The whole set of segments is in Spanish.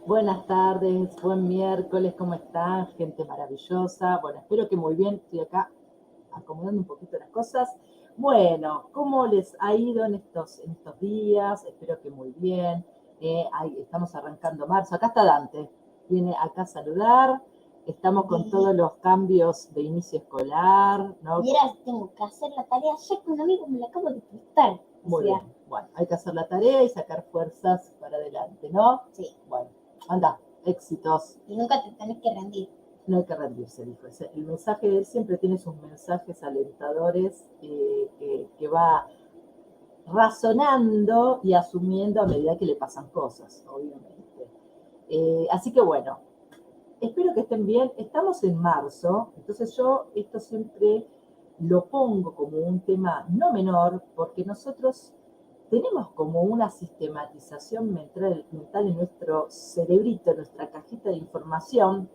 Buenas tardes, buen miércoles, ¿cómo están? Gente maravillosa. Bueno, espero que muy bien. Estoy acá acomodando un poquito las cosas. Bueno, ¿cómo les ha ido en estos días? Espero que muy bien. Estamos arrancando marzo. Acá está Dante. Viene acá a saludar. Estamos con todos los cambios de inicio escolar, ¿no? Y ahora tengo que hacer la tarea ya con un amigo, me la acabo de prestar. Muy bien. Bueno, hay que hacer la tarea y sacar fuerzas para adelante, ¿no? Sí. Bueno, anda, éxitos. Y nunca te tenés que rendir. No hay que rendirse, dijo. El mensaje de él siempre tiene sus mensajes alentadores que va razonando y asumiendo a medida que le pasan cosas, obviamente. Así que bueno, espero que estén bien. Estamos en marzo, entonces yo esto siempre lo pongo como un tema no menor, porque nosotros tenemos como una sistematización mental en nuestro cerebrito, en nuestra cajita de información,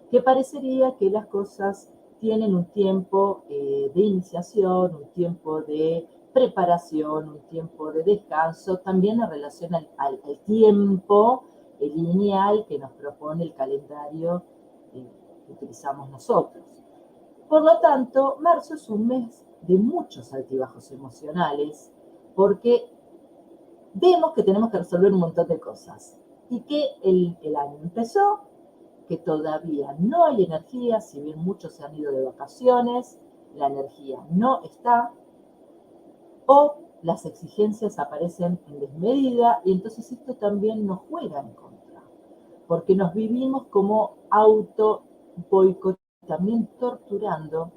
que parecería que las cosas tienen un tiempo de iniciación, un tiempo de preparación, un tiempo de descanso, también en relación al tiempo lineal que nos propone el calendario que utilizamos nosotros. Por lo tanto, marzo es un mes de muchos altibajos emocionales, porque vemos que tenemos que resolver un montón de cosas y que el año empezó, que todavía no hay energía, si bien muchos se han ido de vacaciones, la energía no está, o las exigencias aparecen en desmedida, y entonces esto también nos juega en contra, porque nos vivimos como auto boicot, también torturando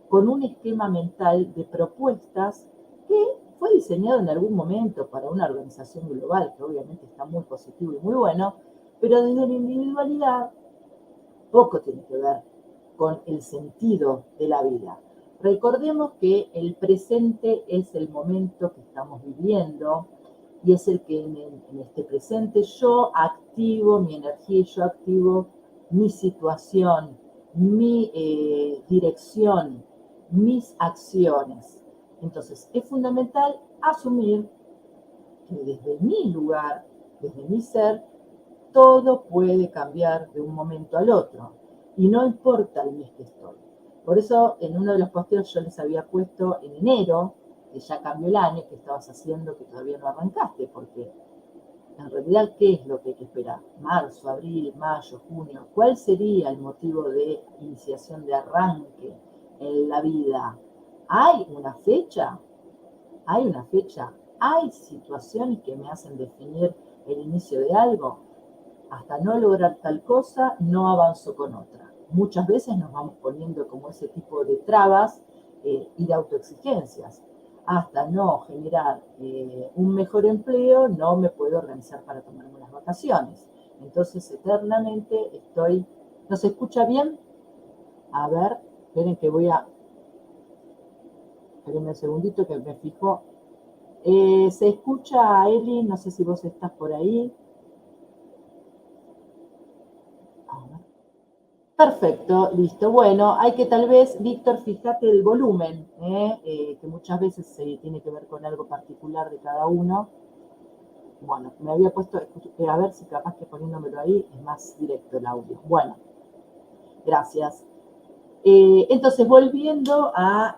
con un esquema mental de propuestas que fue diseñado en algún momento para una organización global, que obviamente está muy positivo y muy bueno, pero desde la individualidad poco tiene que ver con el sentido de la vida. Recordemos que el presente es el momento que estamos viviendo y es el que en este presente yo activo mi energía, yo activo mi situación, mi dirección, mis acciones. Entonces es fundamental asumir que desde mi lugar, desde mi ser, todo puede cambiar de un momento al otro y no importa el mes que estoy. Por eso en uno de los posteos yo les había puesto en enero, que ya cambió el año, que estabas haciendo que todavía no arrancaste, porque en realidad, ¿qué es lo que hay que esperar? Marzo, abril, mayo, junio. ¿Cuál sería el motivo de iniciación, de arranque en la vida? ¿Hay una fecha? ¿Hay una fecha? ¿Hay situaciones que me hacen definir el inicio de algo? Hasta no lograr tal cosa, no avanzo con otra. Muchas veces nos vamos poniendo como ese tipo de trabas y de autoexigencias. Hasta no generar un mejor empleo, no me puedo organizar para tomarme unas vacaciones. Entonces, eternamente estoy... ¿No se escucha bien? A ver, esperen que voy a... Esperen un segundito que me fijo. ¿Se escucha, Eli? No sé si vos estás por ahí. Perfecto, listo. Bueno, hay que tal vez, Víctor, fíjate el volumen, que muchas veces tiene que ver con algo particular de cada uno. Bueno, me había puesto, a ver si capaz que poniéndomelo ahí es más directo el audio. Bueno, gracias. Entonces, volviendo a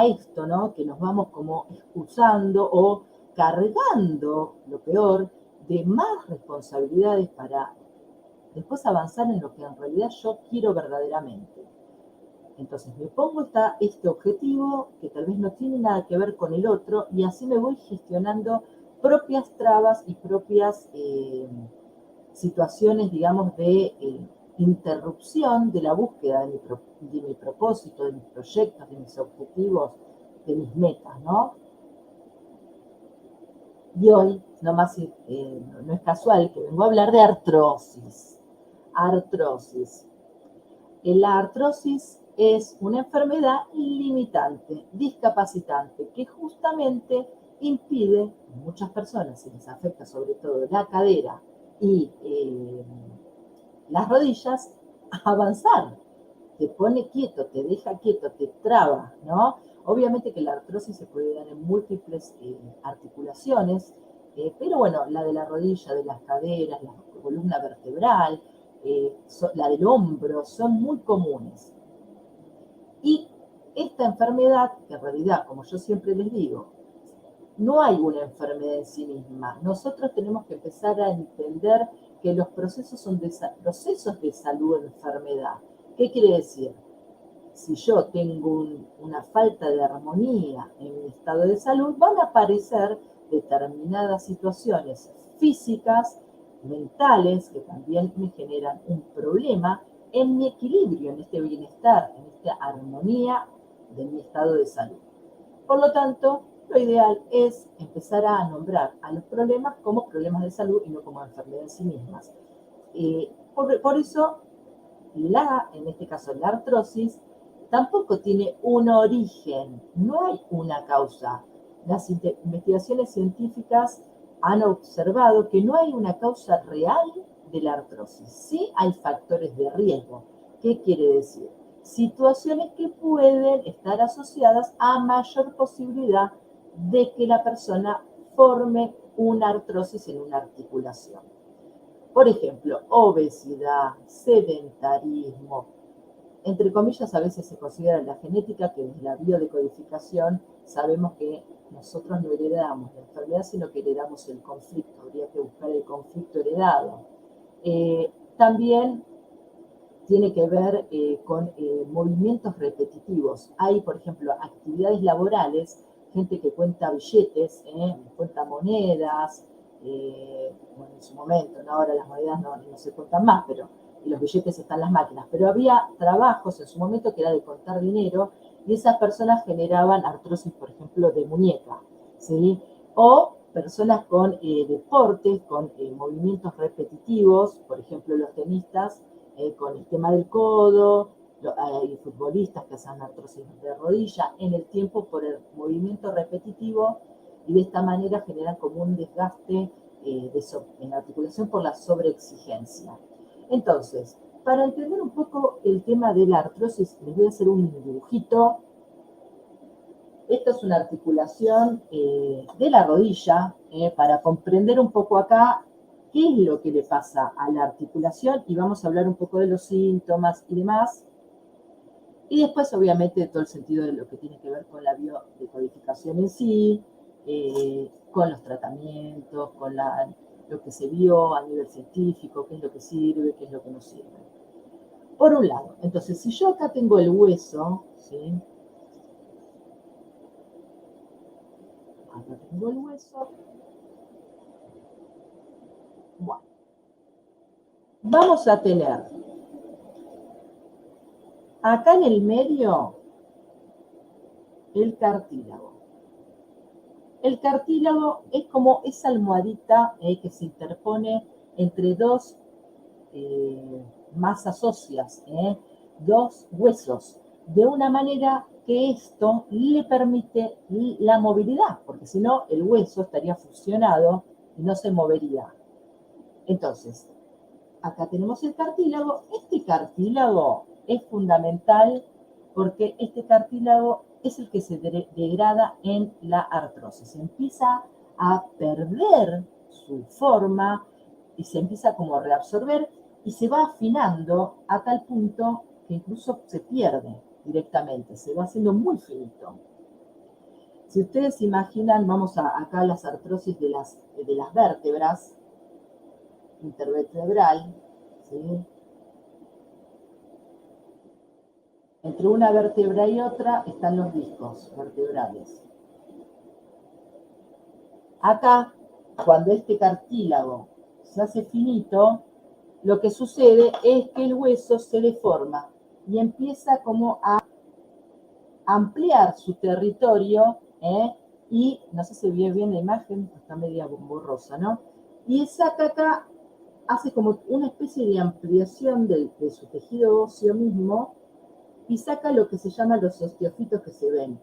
esto, ¿no? Que nos vamos como excusando o cargando, lo peor, de más responsabilidades para después avanzar en lo que en realidad yo quiero verdaderamente. Entonces me pongo este objetivo que tal vez no tiene nada que ver con el otro y así me voy gestionando propias trabas y propias situaciones, digamos, de interrupción de la búsqueda de mi propósito, de mis proyectos, de mis objetivos, de mis metas, ¿no? Y hoy, no es casual que vengo a hablar de artrosis. Artrosis. La artrosis es una enfermedad limitante, discapacitante, que justamente impide a muchas personas, y les afecta sobre todo la cadera y las rodillas, avanzar. Te pone quieto, te deja quieto, te traba, ¿no? Obviamente que la artrosis se puede dar en múltiples articulaciones, pero bueno, la de la rodilla, de las caderas, columna vertebral, la del hombro, son muy comunes. Y esta enfermedad, que en realidad, como yo siempre les digo, no hay una enfermedad en sí misma. Nosotros tenemos que empezar a entender que los procesos son procesos de salud o enfermedad. ¿Qué quiere decir? Si yo tengo una falta de armonía en mi estado de salud, van a aparecer determinadas situaciones físicas, mentales, que también me generan un problema en mi equilibrio, en este bienestar, en esta armonía de mi estado de salud. Por lo tanto, lo ideal es empezar a nombrar a los problemas como problemas de salud y no como enfermedades en sí mismas. Por eso, en este caso la artrosis, tampoco tiene un origen, no hay una causa. Las investigaciones científicas han observado que no hay una causa real de la artrosis. Sí hay factores de riesgo. ¿Qué quiere decir? Situaciones que pueden estar asociadas a mayor posibilidad de que la persona forme una artrosis en una articulación. Por ejemplo, obesidad, sedentarismo, entre comillas a veces se considera la genética, que desde la biodecodificación sabemos que nosotros no heredamos la enfermedad, sino que heredamos el conflicto, habría que buscar el conflicto heredado. También tiene que ver con movimientos repetitivos. Hay, por ejemplo, actividades laborales, gente que cuenta billetes, cuenta monedas, bueno, en su momento, ¿no? Ahora las monedas no se cuentan más, pero y los billetes están en las máquinas, pero había trabajos en su momento que era de contar dinero y esas personas generaban artrosis, por ejemplo, de muñeca, ¿sí? O personas con deportes, con movimientos repetitivos, por ejemplo, los tenistas con el tema del codo, hay futbolistas que hacen artrosis de rodilla en el tiempo por el movimiento repetitivo y de esta manera generan como un desgaste en la articulación por la sobreexigencia. Entonces, para entender un poco el tema de la artrosis, les voy a hacer un dibujito. Esto es una articulación de la rodilla, para comprender un poco acá qué es lo que le pasa a la articulación y vamos a hablar un poco de los síntomas y demás. Y después, obviamente, de todo el sentido de lo que tiene que ver con la biodecodificación en sí, con los tratamientos, con lo que se vio a nivel científico, qué es lo que sirve, qué es lo que no sirve. Por un lado, entonces, si yo acá tengo el hueso, ¿sí? Acá tengo el hueso. Bueno, vamos a tener acá en el medio el cartílago. El cartílago es como esa almohadita que se interpone entre dos masas óseas, dos huesos, de una manera que esto le permite la movilidad, porque si no el hueso estaría fusionado y no se movería. Entonces, acá tenemos el cartílago. Este cartílago es fundamental porque este cartílago es el que se degrada en la artrosis. Empieza a perder su forma y se empieza como a reabsorber y se va afinando a tal punto que incluso se pierde directamente, se va haciendo muy finito. Si ustedes imaginan, vamos acá a las artrosis de las vértebras, intervertebral, ¿sí? Entre una vértebra y otra están los discos vertebrales. Acá, cuando este cartílago se hace finito, lo que sucede es que el hueso se deforma y empieza como a ampliar su territorio, y no sé si ve bien la imagen, está media borrosa, ¿no? Y saca acá, hace como una especie de ampliación de su tejido óseo mismo y saca lo que se llama los osteofitos que se ven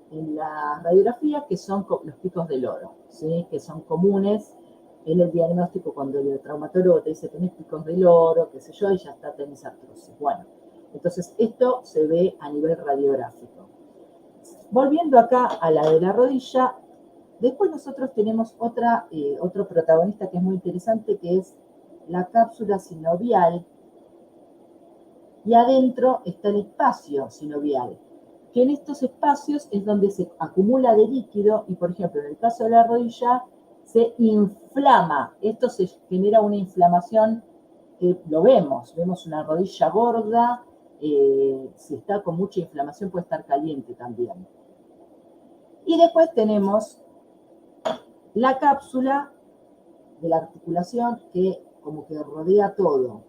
en la radiografía, que son los picos del oro, ¿sí? Que son comunes en el diagnóstico cuando el traumatólogo te dice tenés picos del oro, qué sé yo, y ya está, tenés artrosis. Bueno, entonces esto se ve a nivel radiográfico. Volviendo acá a la de la rodilla, después nosotros tenemos otro protagonista que es muy interesante, que es la cápsula sinovial y adentro está el espacio sinovial, que en estos espacios es donde se acumula de líquido y, por ejemplo, en el caso de la rodilla, se inflama. Esto se genera una inflamación que lo vemos una rodilla gorda, si está con mucha inflamación puede estar caliente también. Y después tenemos la cápsula de la articulación que como que rodea todo,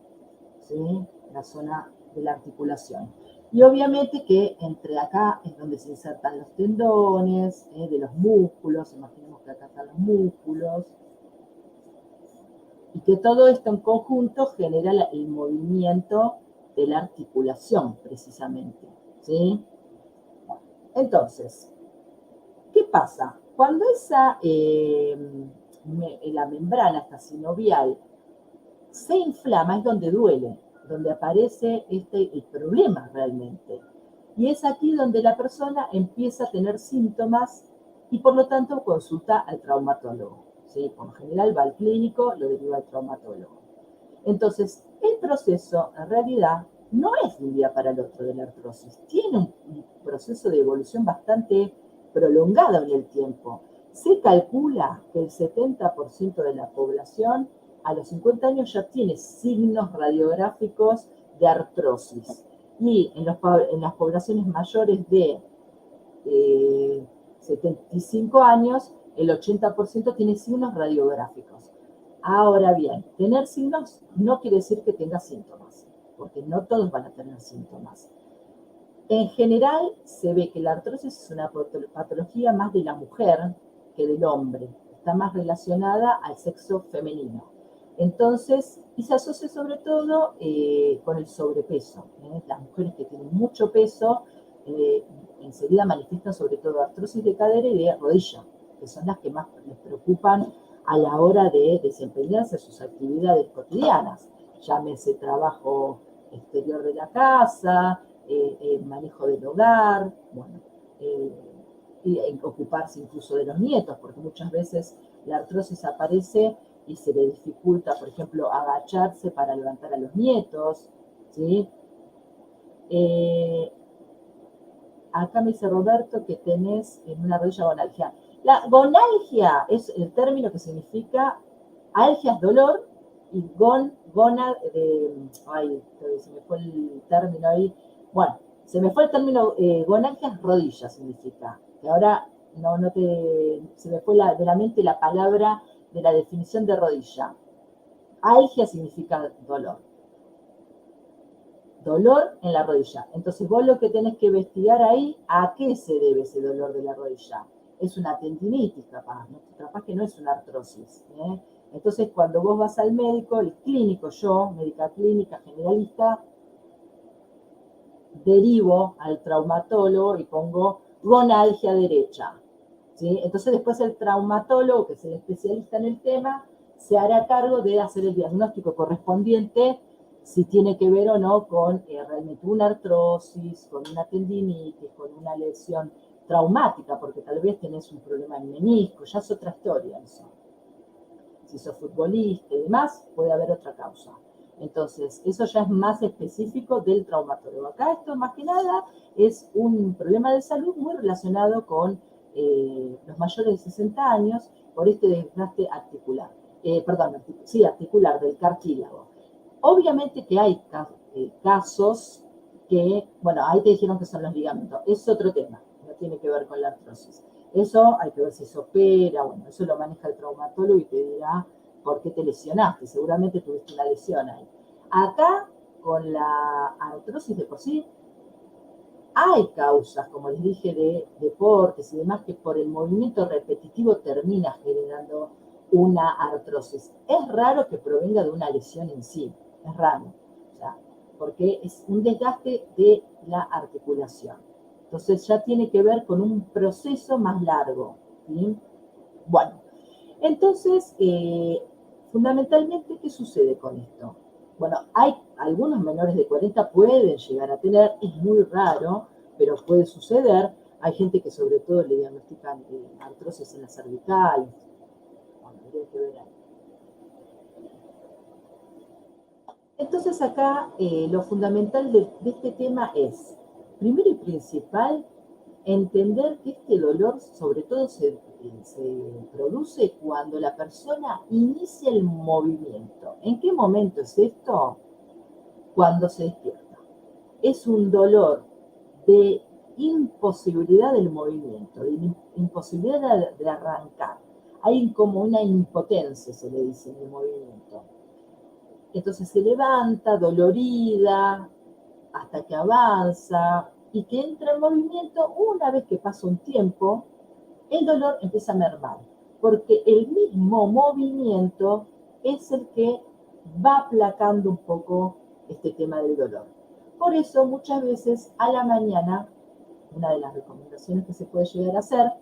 ¿sí? La zona de la articulación. Y obviamente que entre acá es donde se insertan los tendones, de los músculos, imaginemos que acá están los músculos, y que todo esto en conjunto genera el movimiento de la articulación, precisamente, ¿sí? Entonces, ¿qué pasa? Cuando la membrana, esta sinovial, se inflama, es donde duele, donde aparece el problema realmente. Y es aquí donde la persona empieza a tener síntomas y por lo tanto consulta al traumatólogo. ¿Sí? Por lo general va al clínico, lo deriva al traumatólogo. Entonces, el proceso en realidad no es de un día para el otro de la artrosis. Tiene un proceso de evolución bastante prolongado en el tiempo. Se calcula que el 70% de la población a los 50 años ya tiene signos radiográficos de artrosis. Y en las poblaciones mayores de 75 años, el 80% tiene signos radiográficos. Ahora bien, tener signos no quiere decir que tenga síntomas, porque no todos van a tener síntomas. En general, se ve que la artrosis es una patología más de la mujer que del hombre. Está más relacionada al sexo femenino. Entonces, y se asocia sobre todo con el sobrepeso. Las mujeres que tienen mucho peso enseguida manifiestan sobre todo artrosis de cadera y de rodilla, que son las que más les preocupan a la hora de desempeñarse sus actividades cotidianas. Llámese trabajo exterior de la casa, manejo del hogar, bueno, y ocuparse incluso de los nietos, porque muchas veces la artrosis aparece y se le dificulta, por ejemplo, agacharse para levantar a los nietos, ¿sí? Acá me dice Roberto que tenés en una rodilla gonalgia. La gonalgia es el término que significa algia es dolor y ay, se me fue el término ahí. Bueno, se me fue el término, gonalgia es rodilla significa. Que ahora se me fue de la mente la palabra de la definición de rodilla. Algia significa dolor. Dolor en la rodilla. Entonces vos lo que tenés que investigar ahí, ¿a qué se debe ese dolor de la rodilla? Es una tendinitis capaz, ¿no? Capaz que no es una artrosis. Entonces cuando vos vas al médico, el clínico, yo, médica clínica, generalista, derivo al traumatólogo y pongo gonalgia derecha. ¿Sí? Entonces después el traumatólogo, que es el especialista en el tema, se hará cargo de hacer el diagnóstico correspondiente si tiene que ver o no con realmente una artrosis, con una tendinitis, con una lesión traumática, porque tal vez tenés un problema en menisco, ya es otra historia eso. Si sos futbolista y demás, puede haber otra causa. Entonces, eso ya es más específico del traumatólogo. Acá esto más que nada es un problema de salud muy relacionado con los mayores de 60 años por este desgaste articular. Articular, del cartílago. Obviamente que hay casos que, bueno, ahí te dijeron que son los ligamentos. Es otro tema, no tiene que ver con la artrosis. Eso hay que ver si se opera, bueno, eso lo maneja el traumatólogo y te dirá por qué te lesionaste. Seguramente tuviste una lesión ahí. Acá, con la artrosis de por sí, hay causas, como les dije, de deportes y demás, que por el movimiento repetitivo termina generando una artrosis. Es raro que provenga de una lesión en sí, es raro, ¿ya? Porque es un desgaste de la articulación. Entonces ya tiene que ver con un proceso más largo, ¿sí? Bueno, entonces, fundamentalmente, ¿qué sucede con esto? Bueno, hay algunos menores de 40 pueden llegar a tener, es muy raro, pero puede suceder. Hay gente que sobre todo le diagnostican artrosis en la cervical. Bueno, habría que ver ahí. Entonces acá lo fundamental de este tema es, primero y principal, entender que este dolor sobre todo se produce cuando la persona inicia el movimiento. ¿En qué momento es esto? Cuando se despierta. Es un dolor de imposibilidad del movimiento, de imposibilidad de arrancar. Hay como una impotencia, se le dice, en el movimiento. Entonces se levanta dolorida hasta que avanza y que entra en movimiento. Una vez que pasa un tiempo, el dolor empieza a mermar, porque el mismo movimiento es el que va aplacando un poco este tema del dolor. Por eso muchas veces a la mañana, una de las recomendaciones que se puede llegar a hacer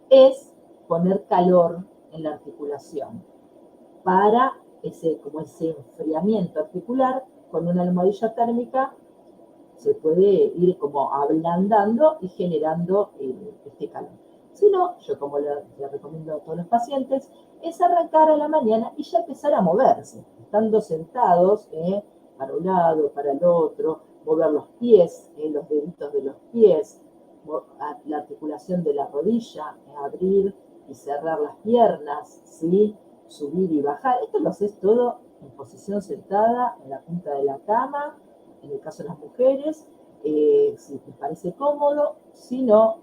es poner calor en la articulación para como ese enfriamiento articular. Con una almohadilla térmica se puede ir como ablandando y generando este calor. Si no, yo como le recomiendo a todos los pacientes, es arrancar a la mañana y ya empezar a moverse, estando sentados para un lado, para el otro, mover los pies, los deditos de los pies, la articulación de la rodilla, abrir y cerrar las piernas, ¿sí? Subir y bajar. Esto lo haces todo en posición sentada, en la punta de la cama, en el caso de las mujeres, si les parece cómodo. Si no,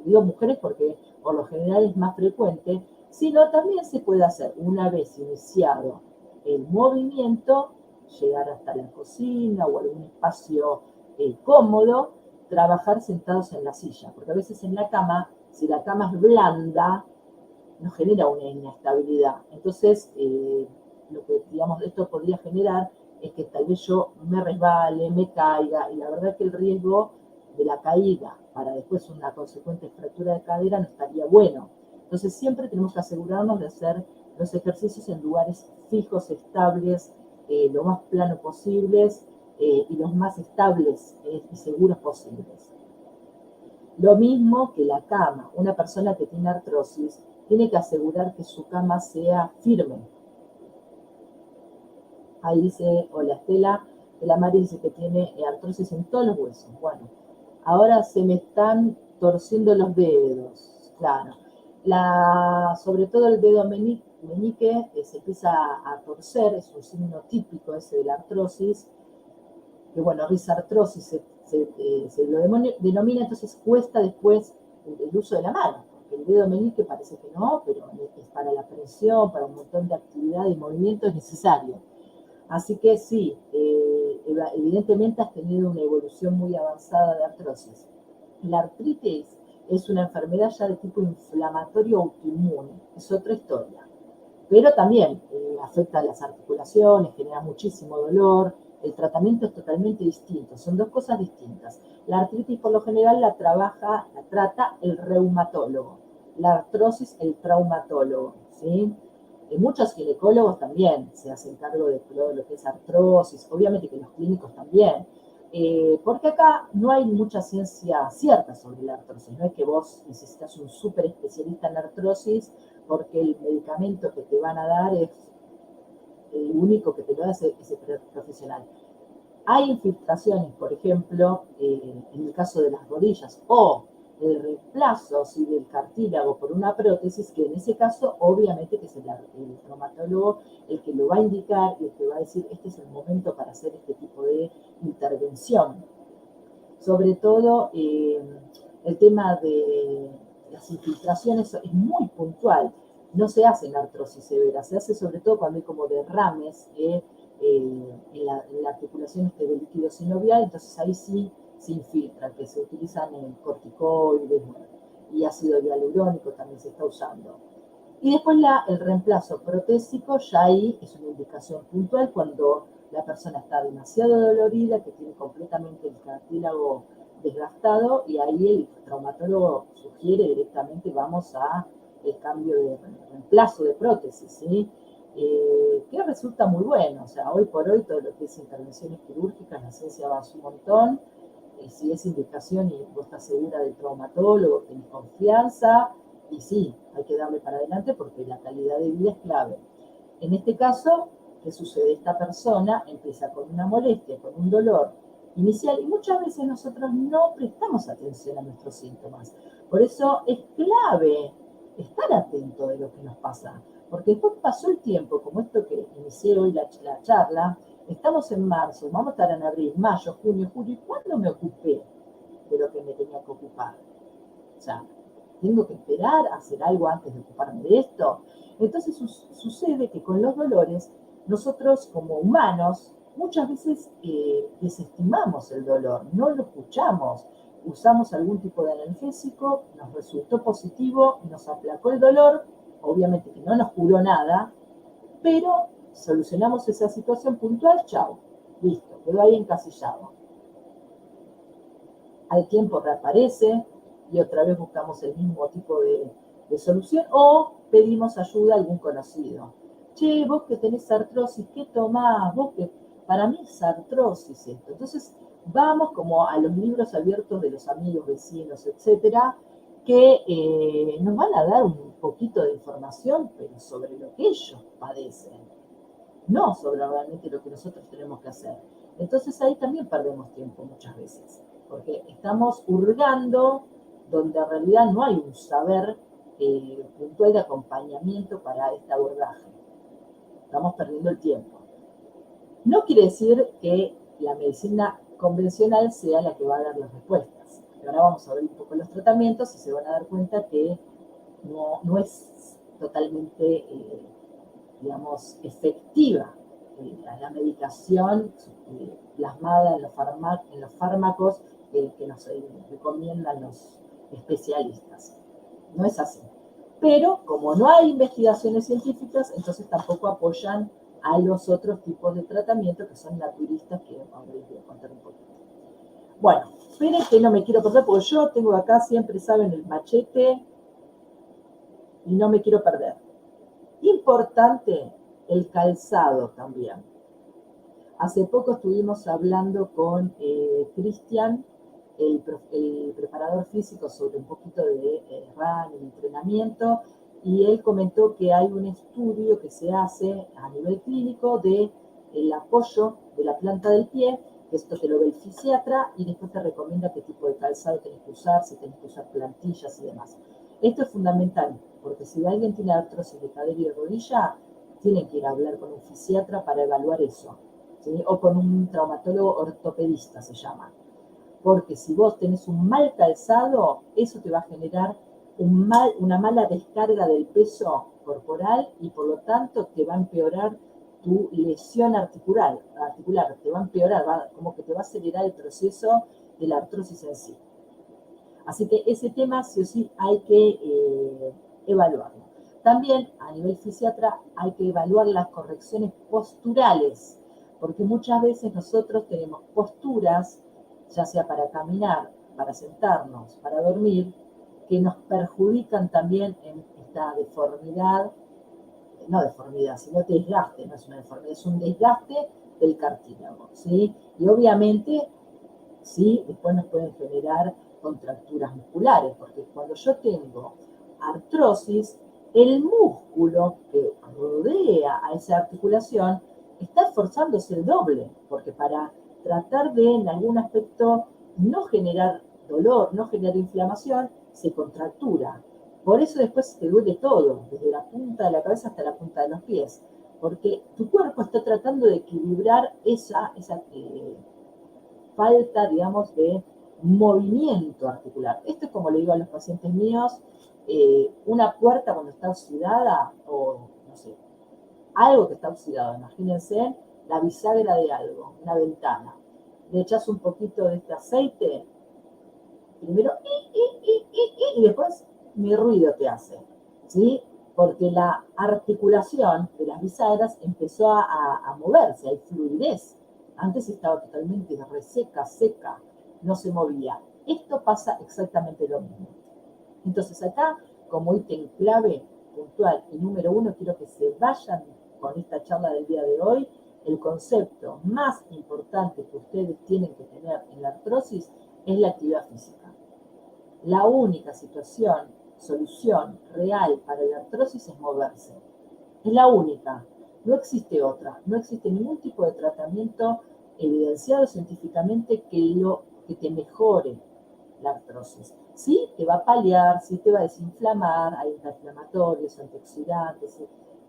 digo mujeres porque por lo general es más frecuente, sino también se puede hacer una vez iniciado el movimiento, llegar hasta la cocina o algún espacio cómodo, trabajar sentados en la silla, porque a veces en la cama, si la cama es blanda, nos genera una inestabilidad. Entonces, lo que, digamos, esto podría generar es que tal vez yo me resbale, me caiga, y la verdad es que el riesgo de la caída para después una consecuente fractura de cadera no estaría bueno. Entonces, siempre tenemos que asegurarnos de hacer los ejercicios en lugares fijos, estables, lo más plano posibles y los más estables y seguros posibles. Lo mismo que la cama. Una persona que tiene artrosis tiene que asegurar que su cama sea firme. Ahí dice, hola Estela, la Mari dice que tiene artrosis en todos los huesos. Bueno, ahora se me están torciendo los dedos, claro. Sobre todo el dedo meñique se empieza a torcer, es un signo típico ese de la artrosis, que bueno, risartrosis se lo denomina, entonces cuesta después el uso de la mano, porque el dedo meñique parece que no, pero es para la presión, para un montón de actividad y movimiento es necesario. Así que sí, evidentemente has tenido una evolución muy avanzada de artrosis. La artritis es una enfermedad ya de tipo inflamatorio autoinmune, es otra historia. Pero también afecta a las articulaciones, genera muchísimo dolor. El tratamiento es totalmente distinto, son dos cosas distintas. La artritis por lo general la trata el reumatólogo, la artrosis el traumatólogo, ¿sí? Muchos ginecólogos también se hacen cargo de todo lo que es artrosis, obviamente que los clínicos también, porque acá no hay mucha ciencia cierta sobre la artrosis, no es que vos necesitas un súper especialista en artrosis porque el medicamento que te van a dar es el único que te lo da ese profesional. Hay infiltraciones, por ejemplo, en el caso de las rodillas, o el reemplazo del cartílago por una prótesis, que en ese caso obviamente que es el traumatólogo el que lo va a indicar y el que va a decir este es el momento para hacer este tipo de intervención. Sobre todo el tema de las infiltraciones es muy puntual, no se hace en artrosis severa, se hace sobre todo cuando hay como derrames en la articulación del líquido sinovial, entonces ahí sí se infiltra, que se utilizan corticoides y ácido hialurónico también se está usando. Y después el reemplazo protésico, ya ahí es una indicación puntual cuando la persona está demasiado dolorida, que tiene completamente el cartílago desgastado, y ahí el traumatólogo sugiere directamente vamos a el cambio de reemplazo de prótesis, ¿sí? Que resulta muy bueno. O sea, hoy por hoy todo lo que es intervenciones quirúrgicas, la ciencia avanza un montón. Si es indicación y vos estás segura del traumatólogo, tenés confianza, y sí, hay que darle para adelante porque la calidad de vida es clave. En este caso, ¿qué sucede? Esta persona empieza con una molestia, con un dolor inicial, y muchas veces nosotros no prestamos atención a nuestros síntomas. Por eso es clave estar atento de lo que nos pasa, porque después pasó el tiempo, como esto que inicié hoy la charla, estamos en marzo, vamos a estar en abril, mayo, junio, julio, ¿y cuándo me ocupé de lo que me tenía que ocupar? O sea, ¿tengo que esperar a hacer algo antes de ocuparme de esto? Entonces sucede que con los dolores, nosotros como humanos, muchas veces desestimamos el dolor, no lo escuchamos, usamos algún tipo de analgésico, nos resultó positivo, nos aplacó el dolor, obviamente que no nos curó nada, pero solucionamos esa situación puntual, chao, listo, quedó ahí encasillado. Al tiempo reaparece y otra vez buscamos el mismo tipo de solución o pedimos ayuda a algún conocido. Che, vos que tenés artrosis, ¿qué tomás? Vos que para mí es artrosis esto. Entonces vamos como a los libros abiertos de los amigos, vecinos, etcétera, que nos van a dar un poquito de información, pero sobre lo que ellos padecen, no sobre realmente lo que nosotros tenemos que hacer. Entonces ahí también perdemos tiempo muchas veces, porque estamos hurgando donde en realidad no hay un saber puntual de acompañamiento para este abordaje. Estamos perdiendo el tiempo. No quiere decir que la medicina convencional sea la que va a dar las respuestas. Ahora vamos a ver un poco los tratamientos y se van a dar cuenta que no es totalmente, digamos, efectiva la medicación plasmada en los fármacos que nos recomiendan los especialistas. No es así. Pero como no hay investigaciones científicas, entonces tampoco apoyan a los otros tipos de tratamiento que son naturistas, que ahora les voy a contar un poquito. Bueno, esperen que no me quiero perder, porque yo tengo acá, siempre saben, el machete y no me quiero perder. Importante, el calzado también. Hace poco estuvimos hablando con Cristian, el preparador físico, sobre un poquito de running, entrenamiento, y él comentó que hay un estudio que se hace a nivel clínico de el apoyo de la planta del pie, que esto te lo ve el fisiatra, y después te recomienda qué tipo de calzado tenés que usar, si tenés que usar plantillas y demás. Esto es fundamental, porque si alguien tiene artrosis de cadera y de rodilla, tiene que ir a hablar con un fisiatra para evaluar eso, ¿sí? O con un traumatólogo ortopedista, se llama. Porque si vos tenés un mal calzado, eso te va a generar una mala descarga del peso corporal y por lo tanto te va a empeorar tu lesión articular, te va a empeorar, como que te va a acelerar el proceso de la artrosis en sí. Así que ese tema sí o sí hay que evaluarlo. También a nivel fisiatra hay que evaluar las correcciones posturales, porque muchas veces nosotros tenemos posturas, ya sea para caminar, para sentarnos, para dormir, que nos perjudican también en esta deformidad, no deformidad, sino desgaste, no es una deformidad, es un desgaste del cartílago, ¿sí? Y obviamente, sí, después nos pueden generar contracturas musculares, porque cuando yo tengo artrosis, el músculo que rodea a esa articulación está esforzándose el doble, porque para tratar de, en algún aspecto, no generar dolor, no generar inflamación, se contractura. Por eso después te duele todo, desde la punta de la cabeza hasta la punta de los pies, porque tu cuerpo está tratando de equilibrar esa falta, digamos, de movimiento articular. Esto es como le digo a los pacientes míos, una puerta cuando está oxidada, o no sé, algo que está oxidado, imagínense la bisagra de algo, una ventana. Le echas un poquito de este aceite, primero, y después ni ruido te hace, ¿sí? Porque la articulación de las bisagras empezó a moverse, hay fluidez. Antes estaba totalmente reseca, seca, no se movía. Esto pasa exactamente lo mismo. Entonces acá, como ítem clave, puntual y número 1, quiero que se vayan con esta charla del día de hoy. El concepto más importante que ustedes tienen que tener en la artrosis es la actividad física. La única solución real para la artrosis es moverse. Es la única. No existe otra, no existe ningún tipo de tratamiento evidenciado científicamente que te mejore la artrosis. Sí te va a paliar, sí te va a desinflamar, hay antiinflamatorios, antioxidantes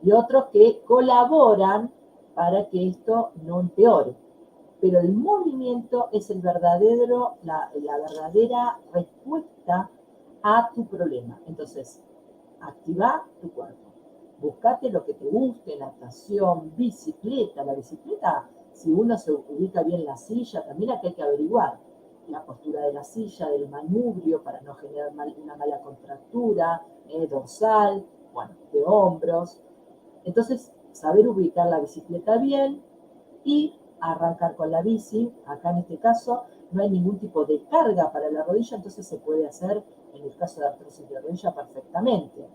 y otros que colaboran para que esto no empeore. Pero el movimiento es la verdadera respuesta a tu problema. Entonces, activa tu cuerpo. Buscate lo que te guste, natación, bicicleta. La bicicleta, si uno se ubica bien en la silla, también acá hay que averiguar la postura de la silla, del manubrio, para no generar una mala contractura, dorsal, bueno, de hombros. Entonces, saber ubicar la bicicleta bien y arrancar con la bici. Acá en este caso no hay ningún tipo de carga para la rodilla, entonces se puede hacer, en el caso de artrosis de rodilla, perfectamente.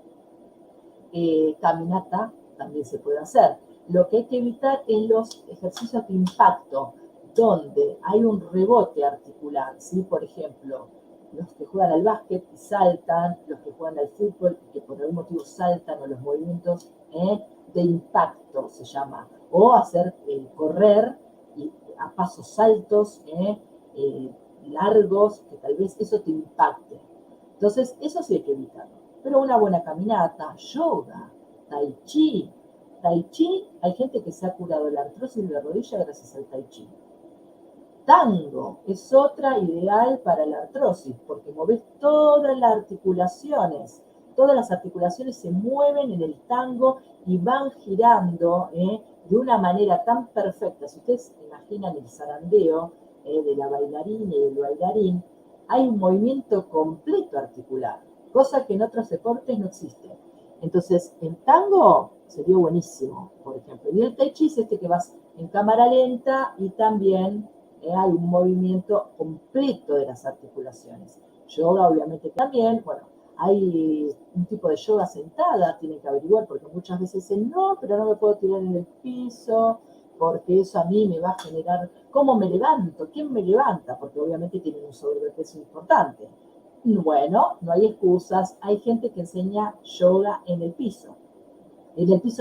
Caminata también se puede hacer. Lo que hay que evitar es los ejercicios de impacto, donde hay un rebote articular, ¿sí? Por ejemplo, los que juegan al básquet y saltan, los que juegan al fútbol y que por algún motivo saltan, o los movimientos de impacto se llama, o hacer correr y a pasos altos, largos, que tal vez eso te impacte. Entonces, eso sí hay que evitarlo. Pero una buena caminata, yoga, tai chi. Tai chi, hay gente que se ha curado la artrosis de la rodilla gracias al tai chi. Tango es otra ideal para la artrosis, porque mueves todas las articulaciones. Todas las articulaciones se mueven en el tango y van girando de una manera tan perfecta. Si ustedes imaginan el zarandeo de la bailarina y del bailarín, hay un movimiento completo articular, cosa que en otros deportes no existe. Entonces, el tango sería buenísimo, por ejemplo. Y el tai chi es este que vas en cámara lenta y también hay un movimiento completo de las articulaciones. Yoga, obviamente, también. Bueno, hay un tipo de yoga sentada, tienen que averiguar, porque muchas veces dicen, no, pero no me puedo tirar en el piso, porque eso a mí me va a generar, ¿cómo me levanto? ¿Quién me levanta? Porque obviamente tienen un sobrepeso importante. Bueno, no hay excusas, hay gente que enseña yoga en el piso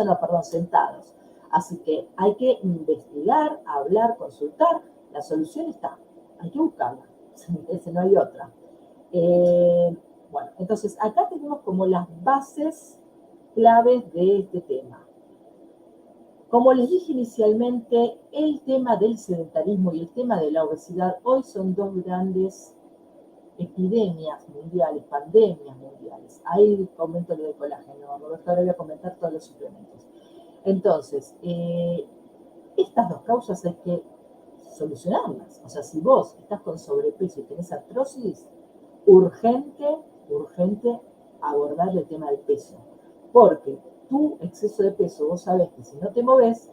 no, perdón, sentados. Así que hay que investigar, hablar, consultar. La solución está, hay que buscarla. No hay otra. Bueno, entonces acá tenemos como las bases claves de este tema. Como les dije inicialmente, el tema del sedentarismo y el tema de la obesidad hoy son dos grandes epidemias mundiales, pandemias mundiales. Ahí comento lo de colágeno, Roberto, ahora voy a comentar todos los suplementos. Entonces, estas dos causas hay que solucionarlas. O sea, si vos estás con sobrepeso y tenés artrosis, urgente abordar el tema del peso. Porque tu exceso de peso, vos sabés que si no te moves,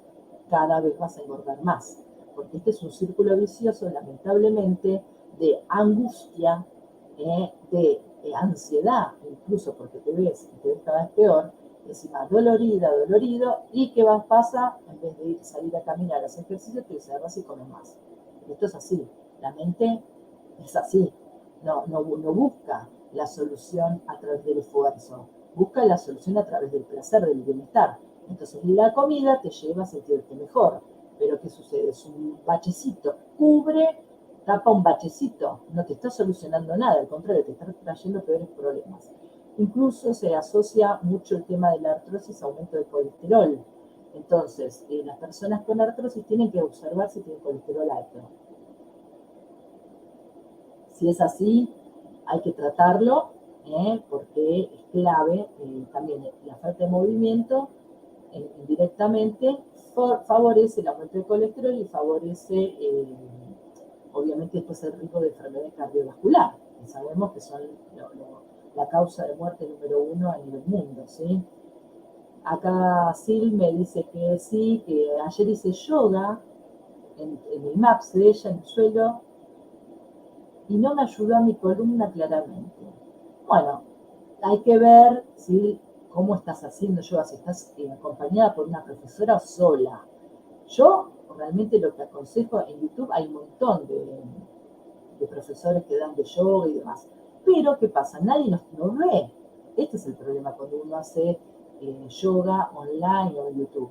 cada vez vas a engordar más. Porque este es un círculo vicioso, lamentablemente, de angustia, de ansiedad, incluso porque te ves cada vez peor, encima dolorido, y ¿qué pasa? En vez de salir a caminar, a hacer ejercicio, te encerras y comes más. Esto es así, la mente es así, no busca la solución a través del esfuerzo, busca la solución a través del placer, del bienestar. Entonces la comida te lleva a sentirte mejor, pero ¿qué sucede? Es un bachecito, tapa un bachecito, no te está solucionando nada, al contrario, te está trayendo peores problemas. Incluso se asocia mucho el tema de la artrosis a aumento de colesterol. Entonces, las personas con artrosis tienen que observar si tienen colesterol alto. Si es así, hay que tratarlo, porque es clave también la falta de movimiento indirectamente favorece el aumento de colesterol y favorece obviamente después el riesgo de enfermedad cardiovascular, que sabemos que son la causa de muerte número 1 a nivel mundo, ¿sí? Acá Sil me dice que sí, que ayer hice yoga en el MAPS de ella, en el suelo, y no me ayudó a mi columna claramente. Bueno, hay que ver si cómo estás haciendo yoga, si estás acompañada por una profesora o sola. Yo realmente lo que aconsejo en YouTube, hay un montón de profesores que dan de yoga y demás. Pero, ¿qué pasa? Nadie nos ve. Este es el problema cuando uno hace yoga online o en YouTube.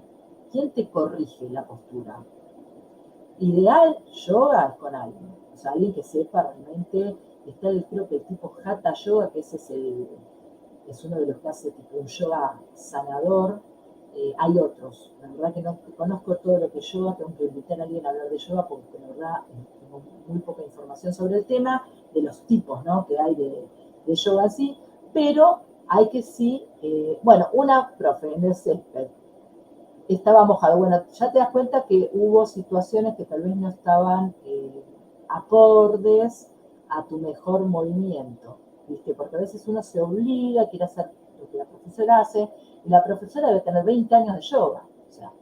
¿quién te corrige la postura? Ideal, yoga es con alguien, o sea, alguien que sepa realmente, está creo que el tipo Hatha Yoga, que ese es uno de los que hace tipo un yoga sanador. Hay otros, la verdad que no conozco todo lo que es yoga, tengo que invitar a alguien a hablar de yoga porque la verdad tengo muy poca información sobre el tema, de los tipos, ¿no?, que hay de yoga así, pero hay que sí, bueno, una profe en el césped estaba mojado. Bueno, ya te das cuenta que hubo situaciones que tal vez no estaban acordes a tu mejor movimiento, ¿viste? Porque a veces uno se obliga, quiere hacer lo que la profesora hace, y la profesora debe tener 20 años de yoga. O sea,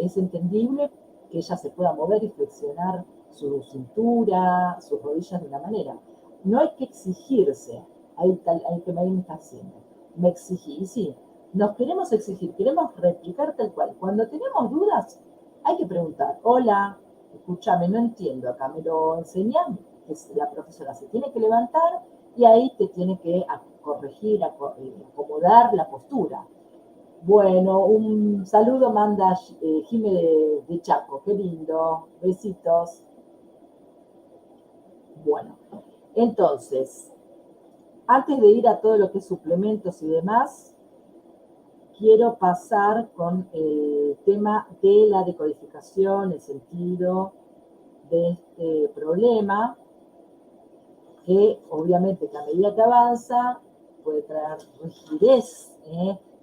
es entendible que ella se pueda mover y flexionar su cintura, sus rodillas de una manera. No hay que exigirse, hay que me está haciendo. Me exigí, y sí, nos queremos exigir, queremos replicar tal cual. Cuando tenemos dudas, hay que preguntar, hola, escúchame, no entiendo, acá me lo enseñan, la profesora se tiene que levantar y ahí te tiene que corregir, acomodar la postura. Bueno, un saludo manda Jime de Chaco, qué lindo, besitos. Bueno, entonces, antes de ir a todo lo que es suplementos y demás, quiero pasar con el tema de la decodificación, el sentido de este problema, que obviamente que a medida que avanza puede traer rigidez,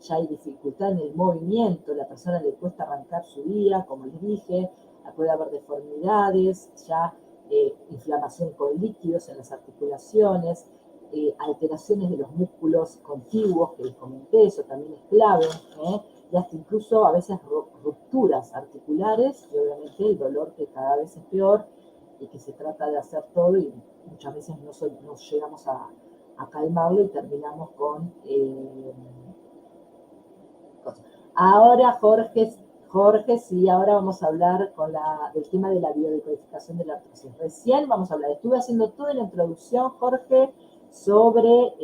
ya hay dificultad en el movimiento, a la persona le cuesta arrancar su día, como les dije, puede haber deformidades, ya inflamación con líquidos en las articulaciones, alteraciones de los músculos contiguos, que les comenté, eso también es clave, y hasta incluso a veces rupturas articulares, y obviamente el dolor que cada vez es peor, y que se trata de hacer todo y muchas veces no llegamos a calmarlo y terminamos con cosas. Ahora Jorge, sí, ahora vamos a hablar del tema de la biodecodificación de la artrosis. Recién vamos a hablar, estuve haciendo toda la introducción, Jorge, sobre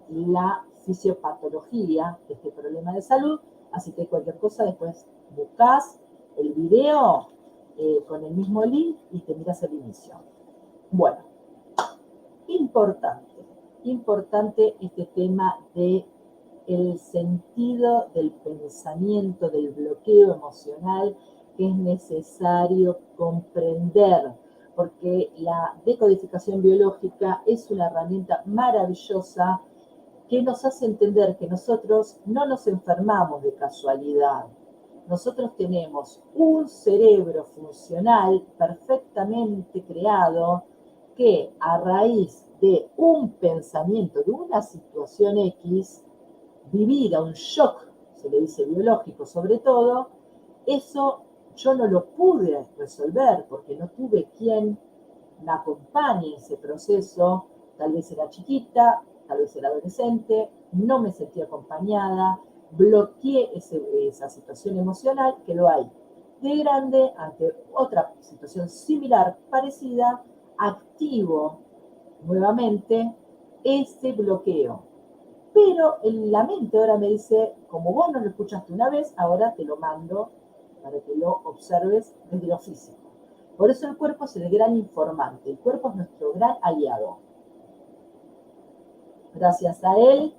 la fisiopatología de este problema de salud, así que cualquier cosa después buscas el video con el mismo link y te miras el inicio. Bueno, importante este tema de el sentido del pensamiento, del bloqueo emocional que es necesario comprender, porque la decodificación biológica es una herramienta maravillosa que nos hace entender que nosotros no nos enfermamos de casualidad. Nosotros tenemos un cerebro funcional perfectamente creado que a raíz de un pensamiento, de una situación X, vivida, un shock, se le dice biológico sobre todo, eso yo no lo pude resolver porque no tuve quien me acompañe en ese proceso, tal vez era chiquita, tal vez era adolescente, no me sentí acompañada, bloqueé esa situación emocional, quedó ahí. De grande, ante otra situación similar, parecida, activo nuevamente ese bloqueo. Pero la mente ahora me dice, como vos no lo escuchaste una vez, ahora te lo mando para que lo observes desde lo físico. Por eso el cuerpo es el gran informante, el cuerpo es nuestro gran aliado. Gracias a él,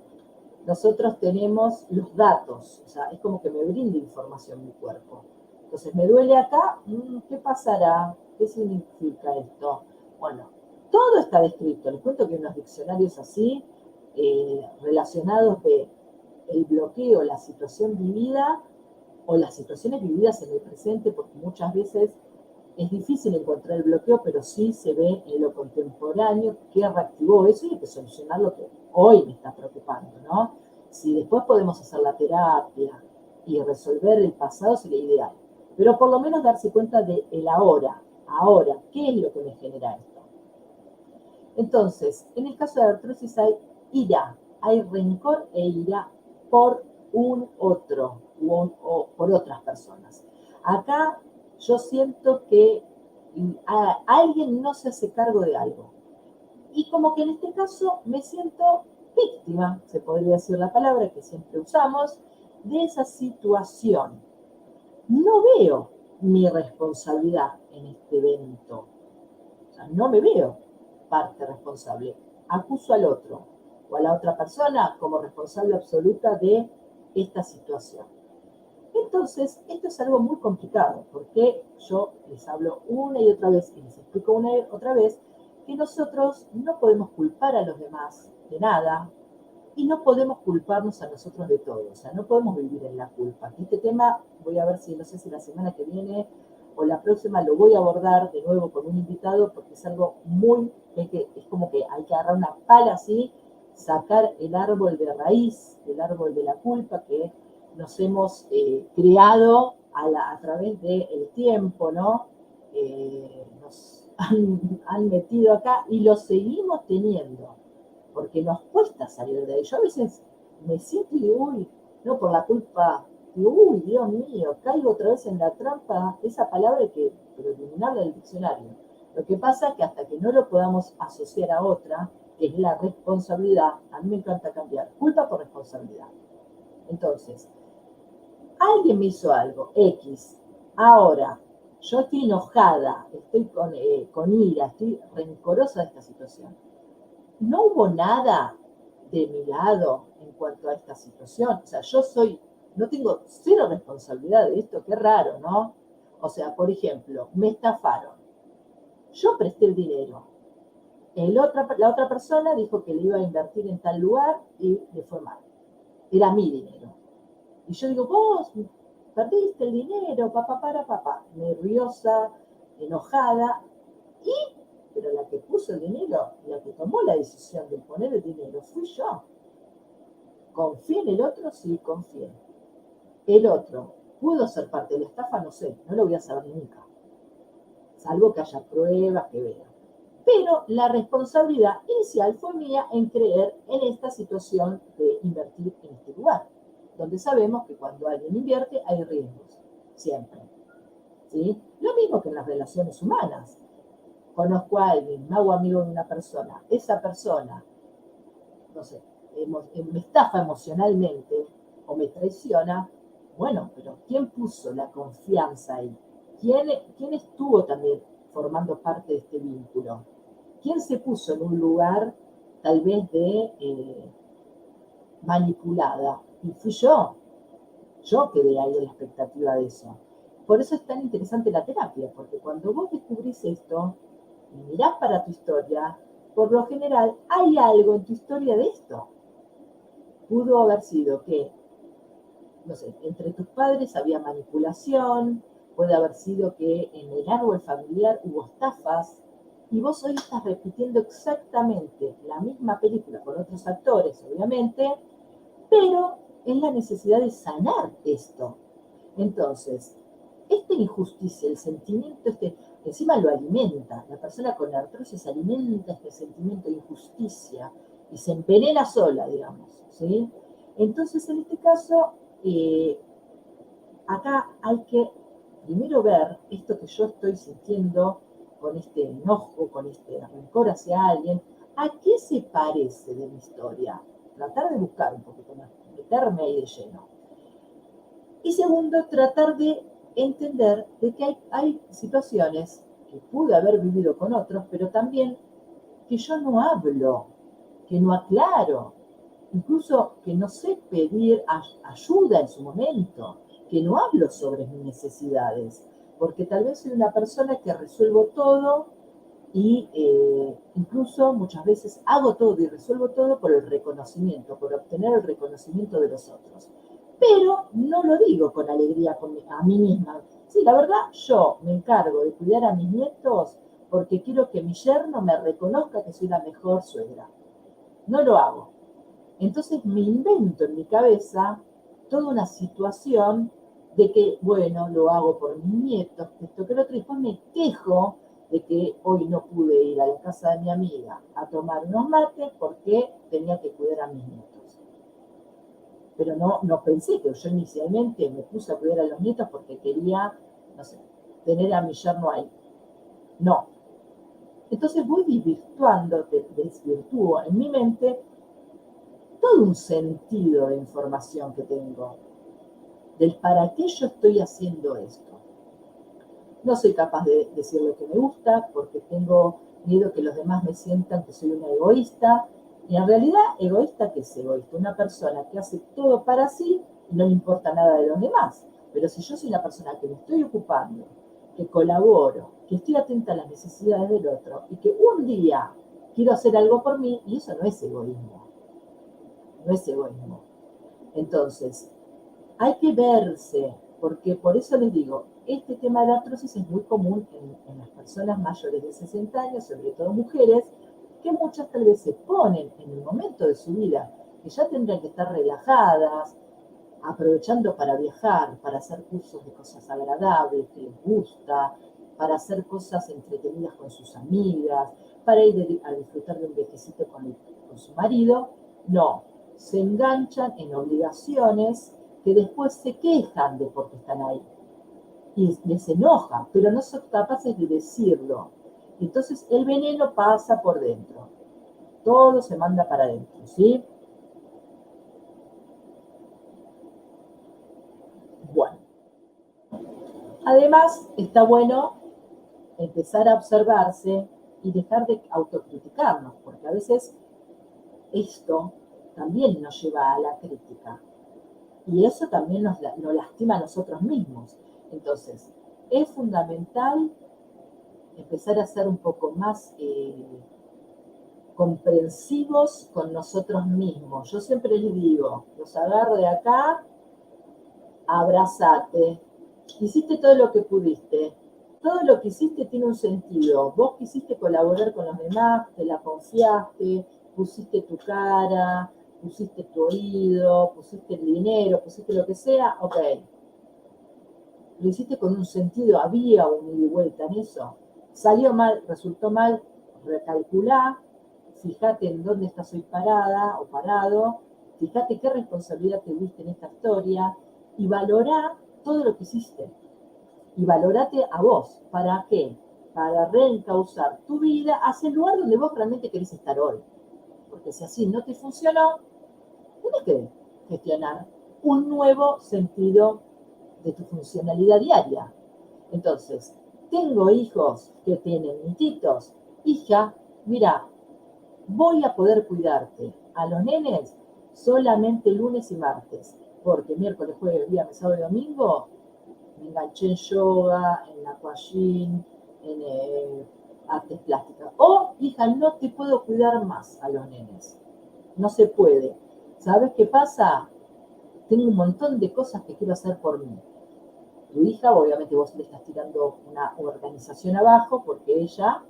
nosotros tenemos los datos, o sea, es como que me brinda información mi cuerpo. Entonces, me duele acá, ¿qué pasará? ¿Qué significa esto? Bueno, todo está descrito. Les cuento que hay unos diccionarios así, relacionados de el bloqueo, la situación vivida o las situaciones vividas en el presente, porque muchas veces es difícil encontrar el bloqueo, pero sí se ve en lo contemporáneo que reactivó eso y hay que solucionar lo que hoy me está preocupando, ¿no? Si después podemos hacer la terapia y resolver el pasado sería ideal, pero por lo menos darse cuenta de el ahora, ¿qué es lo que me genera esto? Entonces, en el caso de artrosis hay ira, hay rencor e ira por un otro o por otras personas. Acá yo siento que alguien no se hace cargo de algo. Y como que en este caso me siento víctima, se podría decir la palabra que siempre usamos, de esa situación. no veo mi responsabilidad en este evento. O sea, no me veo parte responsable. Acuso al otro o a la otra persona como responsable absoluta de esta situación. Entonces, esto es algo muy complicado, porque yo les hablo una y otra vez y les explico una y otra vez que nosotros no podemos culpar a los demás de nada y no podemos culparnos a nosotros de todo. O sea, no podemos vivir en la culpa. Este tema voy a ver si, no sé si la semana que viene o la próxima lo voy a abordar de nuevo con un invitado, porque es algo muy, es como que hay que agarrar una pala así, sacar el árbol de raíz, el árbol de la culpa que nos hemos creado a través del tiempo, ¿no? Nos han metido acá y lo seguimos teniendo, porque nos cuesta salir de ahí. Yo a veces me siento y digo, uy, no, por la culpa, digo, uy, Dios mío, caigo otra vez en la trampa, esa palabra hay que eliminarla del diccionario. Lo que pasa es que hasta que no lo podamos asociar a otra, que es la responsabilidad, a mí me encanta cambiar culpa por responsabilidad. Entonces, alguien me hizo algo, X, ahora yo estoy enojada, estoy con ira, estoy rencorosa de esta situación. No hubo nada de mi lado en cuanto a esta situación. O sea, no tengo cero responsabilidad de esto, qué raro, ¿no? O sea, por ejemplo, me estafaron. Yo presté el dinero. La otra persona dijo que le iba a invertir en tal lugar y le fue mal. Era mi dinero. Y yo digo, vos perdiste el dinero, papá, nerviosa, enojada, pero la que puso el dinero, la que tomó la decisión de poner el dinero, fui yo. ¿Confié en el otro? Sí, confié. El otro pudo ser parte de la estafa, no sé, no lo voy a saber nunca. Salvo que haya pruebas que vea. Pero la responsabilidad inicial fue mía en creer en esta situación de invertir en este lugar, donde sabemos que cuando alguien invierte hay riesgos, siempre. ¿Sí? Lo mismo que en las relaciones humanas. Conozco a alguien, me hago amigo de una persona, esa persona, no sé, me estafa emocionalmente o me traiciona, bueno, pero ¿quién puso la confianza ahí? ¿Quién estuvo también formando parte de este vínculo? ¿Quién se puso en un lugar tal vez de manipulada? Y fui yo. Yo quedé ahí en la expectativa de eso. Por eso es tan interesante la terapia, porque cuando vos descubrís esto y mirás para tu historia, por lo general hay algo en tu historia de esto. Pudo haber sido que, no sé, entre tus padres había manipulación, puede haber sido que en el árbol familiar hubo estafas, y vos hoy estás repitiendo exactamente la misma película con otros actores, obviamente, pero es la necesidad de sanar esto. Entonces, esta injusticia, el sentimiento, encima lo alimenta, la persona con artrosis alimenta este sentimiento de injusticia y se envenena sola, digamos, ¿sí? Entonces, en este caso, acá hay que primero ver esto que yo estoy sintiendo con este enojo, con este rencor hacia alguien, ¿a qué se parece de mi historia? Tratar de buscar un poquito más, meterme ahí de lleno. Y segundo, tratar de entender de que hay situaciones que pude haber vivido con otros, pero también que yo no hablo, que no aclaro, incluso que no sé pedir ayuda en su momento, que no hablo sobre mis necesidades, porque tal vez soy una persona que resuelvo todo y incluso muchas veces hago todo y resuelvo todo por el reconocimiento, por obtener el reconocimiento de los otros. Pero no lo digo con alegría a mí misma. Sí, la verdad, yo me encargo de cuidar a mis nietos porque quiero que mi yerno me reconozca que soy la mejor suegra. No lo hago. Entonces me invento en mi cabeza toda una situación de que, bueno, lo hago por mis nietos, esto que lo otro, y después me quejo de que hoy no pude ir a la casa de mi amiga a tomar unos mates porque tenía que cuidar a mis nietos. Pero no pensé que yo inicialmente me puse a cuidar a los nietos porque quería, no sé, tener a mi yerno ahí. No. Entonces voy desvirtúo en mi mente todo un sentido de información que tengo. del para qué yo estoy haciendo esto. No soy capaz de decir lo que me gusta porque tengo miedo que los demás me sientan que soy una egoísta. Y en realidad, egoísta, ¿qué es egoísta? Una persona que hace todo para sí y no le importa nada de los demás. Pero si yo soy una persona que me estoy ocupando, que colaboro, que estoy atenta a las necesidades del otro y que un día quiero hacer algo por mí, y eso no es egoísmo. No es egoísmo. Entonces, hay que verse, porque por eso les digo, este tema de la artrosis es muy común en las personas mayores de 60 años, sobre todo mujeres, que muchas tal vez se ponen en el momento de su vida, que ya tendrían que estar relajadas, aprovechando para viajar, para hacer cursos de cosas agradables que les gusta, para hacer cosas entretenidas con sus amigas, para ir a disfrutar de un viajecito con su marido. No, se enganchan en obligaciones que después se quejan de por qué están ahí. Y les enoja, pero no son capaces de decirlo. Entonces el veneno pasa por dentro. Todo se manda para adentro, ¿sí? Bueno. Además, está bueno empezar a observarse y dejar de autocriticarnos, porque a veces esto también nos lleva a la crítica. Y eso también nos lastima a nosotros mismos. Entonces, es fundamental empezar a ser un poco más comprensivos con nosotros mismos. Yo siempre les digo, los agarro de acá, abrazate, hiciste todo lo que pudiste. Todo lo que hiciste tiene un sentido. Vos quisiste colaborar con los demás, te la confiaste, pusiste tu cara, pusiste tu oído, pusiste el dinero, pusiste lo que sea, ok. Lo hiciste con un sentido, había un ida y vuelta en eso. Salió mal, resultó mal, recalculá, fíjate en dónde estás hoy parada o parado, fíjate qué responsabilidad tuviste en esta historia y valorá todo lo que hiciste. Y valorate a vos. ¿Para qué? Para reencauzar tu vida hacia el lugar donde vos realmente querés estar hoy. Porque si así no te funcionó, tienes que gestionar un nuevo sentido de tu funcionalidad diaria. Entonces, tengo hijos que tienen nietitos. Hija, mira, voy a poder cuidarte a los nenes solamente lunes y martes, porque miércoles, jueves, viernes, sábado y domingo me enganché en yoga, en aquagym, en artes plásticas. O, hija, no te puedo cuidar más a los nenes. No se puede. ¿Sabes qué pasa? Tengo un montón de cosas que quiero hacer por mí. Tu hija, obviamente vos le estás tirando una organización abajo porque ella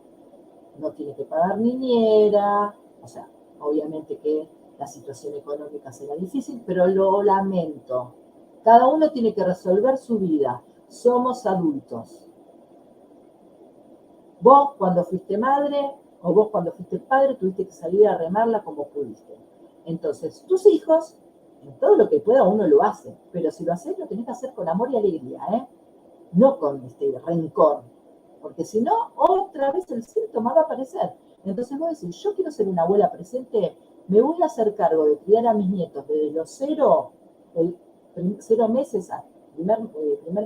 no tiene que pagar niñera, o sea, obviamente que la situación económica será difícil, pero lo lamento. Cada uno tiene que resolver su vida. Somos adultos. Vos cuando fuiste madre o vos cuando fuiste padre tuviste que salir a remarla como pudiste. Entonces, tus hijos, en todo lo que pueda uno lo hace, pero si lo haces lo tenés que hacer con amor y alegría, ¿eh? No con rencor, porque si no, otra vez el síntoma va a aparecer. Entonces vos decís, yo quiero ser una abuela presente, me voy a hacer cargo de criar a mis nietos desde los 0 meses, primer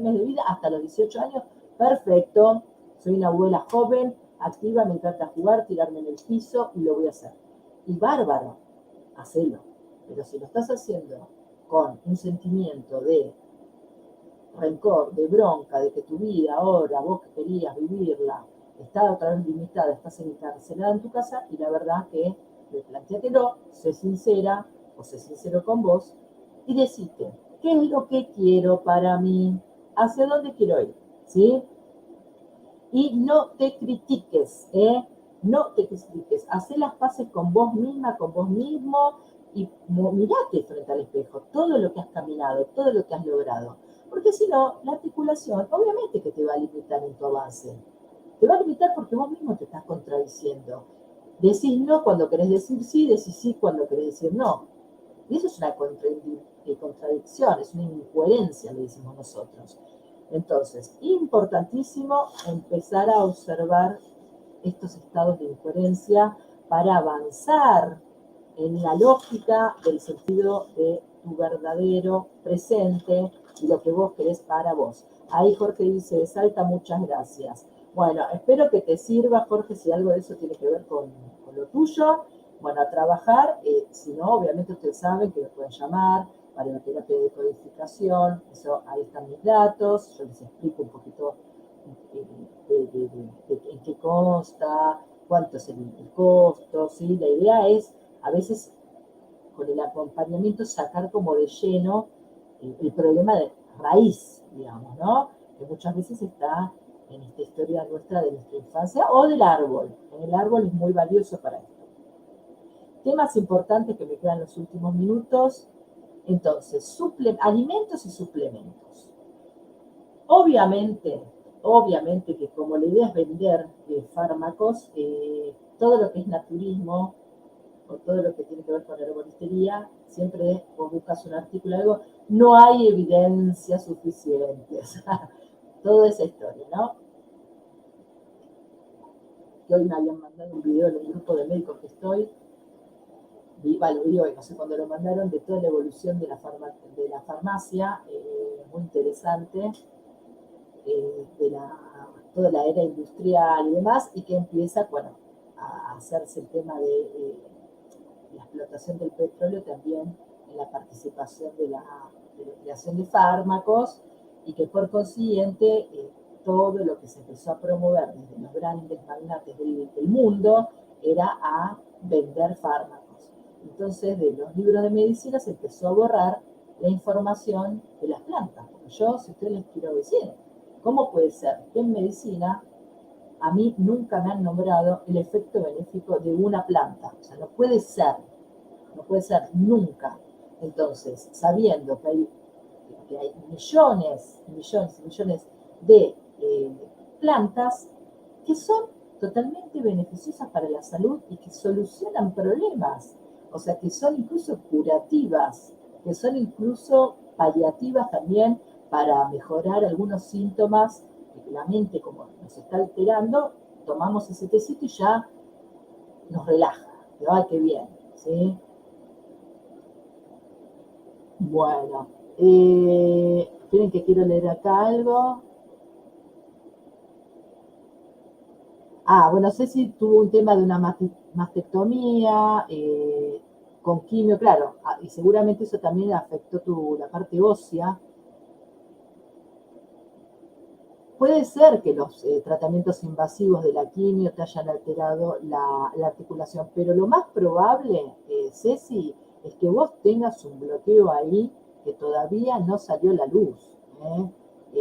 mes de vida, hasta los 18 años, perfecto, soy una abuela joven, activa, me encanta jugar, tirarme en el piso y lo voy a hacer. Y bárbaro, hacelo. Pero si lo estás haciendo con un sentimiento de rencor, de bronca, de que tu vida ahora, vos que querías vivirla, está otra vez limitada, estás encarcelada en tu casa y la verdad que replantéatelo, sé sincera o sé sincero con vos y decite, ¿qué es lo que quiero para mí? ¿Hacia dónde quiero ir? ¿Sí? Y no te critiques, ¿eh? No te critiques, haz las paces con vos misma, con vos mismo y mirate frente al espejo todo lo que has caminado, todo lo que has logrado. Porque si no, la articulación obviamente que te va a limitar en tu avance. Te va a limitar porque vos mismo te estás contradiciendo. Decís no cuando querés decir sí, decís sí cuando querés decir no. Y eso es una contradicción, es una incoherencia, le decimos nosotros. Entonces, importantísimo empezar a observar estos estados de incoherencia para avanzar en la lógica del sentido de tu verdadero presente, y lo que vos querés para vos. Ahí Jorge dice, de Salta, muchas gracias. Bueno, espero que te sirva, Jorge, si algo de eso tiene que ver con lo tuyo. Bueno, a trabajar, si no, obviamente ustedes saben que me pueden llamar para la terapia de codificación, eso, ahí están mis datos, yo les explico un poquito en qué consta, cuánto es el costo, ¿sí? La idea es, a veces, con el acompañamiento, sacar como de lleno el problema de raíz, digamos, ¿no? Que muchas veces está en esta historia nuestra de nuestra infancia o del árbol. En el árbol es muy valioso para esto. Temas importantes que me quedan los últimos minutos. Entonces, alimentos y suplementos. Obviamente que como la idea es vender fármacos, todo lo que es naturismo o todo lo que tiene que ver con herboristería, siempre vos buscas un artículo, algo, no hay evidencia suficiente. O sea, toda esa historia, ¿no? Que hoy me habían mandado un video en el grupo de médicos que estoy, lo vi hoy, no sé cuándo lo mandaron, de toda la evolución de la farmacia, muy interesante, de toda la era industrial y demás, y que empieza, bueno, a hacerse el tema de la explotación del petróleo también en la participación de la creación de fármacos, y que por consiguiente todo lo que se empezó a promover desde los grandes magnates del mundo era a vender fármacos. Entonces, de los libros de medicina se empezó a borrar la información de las plantas. Porque yo, si ustedes les quiero decir, ¿cómo puede ser que en medicina a mí nunca me han nombrado el efecto benéfico de una planta? O sea, no puede ser nunca. Entonces, sabiendo que hay millones y millones de plantas que son totalmente beneficiosas para la salud y que solucionan problemas, o sea, que son incluso curativas, que son incluso paliativas también para mejorar algunos síntomas que la mente, como nos está alterando, tomamos ese tecito y ya nos relaja, pero ¡ay, qué bien! ¿Sí? Bueno, esperen que quiero leer acá algo. Bueno, Ceci tuvo un tema de una mastectomía, con quimio, claro, y seguramente eso también afectó la parte ósea. Puede ser que los tratamientos invasivos de la quimio te hayan alterado la articulación, pero lo más probable, Ceci, es que vos tengas un bloqueo ahí que todavía no salió a la luz.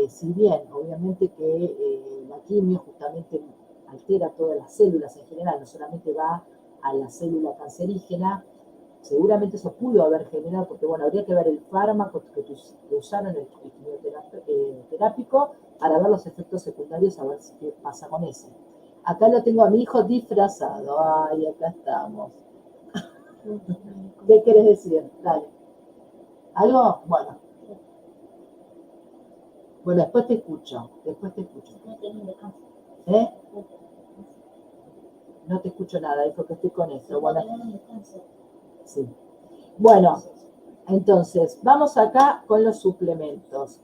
Si bien, obviamente que la quimio justamente altera todas las células en general, no solamente va a la célula cancerígena, seguramente eso pudo haber generado, porque bueno, habría que ver el fármaco que usaron, el quimioterápico, para ver los efectos secundarios, a ver qué pasa con ese. Acá lo tengo a mi hijo disfrazado. Ay, acá estamos. ¿Qué querés decir? Dale. ¿Algo? Bueno. Bueno, después te escucho. ¿Eh? No te escucho nada, dijo que estoy con eso. Bueno, sí. Bueno, entonces, vamos acá con los suplementos.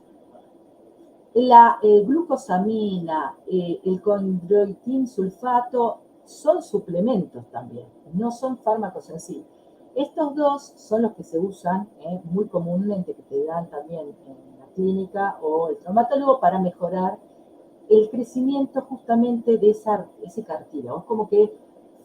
La glucosamina, el condroitin sulfato son suplementos también, no son fármacos en sí. Estos dos son los que se usan muy comúnmente, que te dan también en la clínica o el traumatólogo para mejorar el crecimiento justamente de ese cartílago. Es como que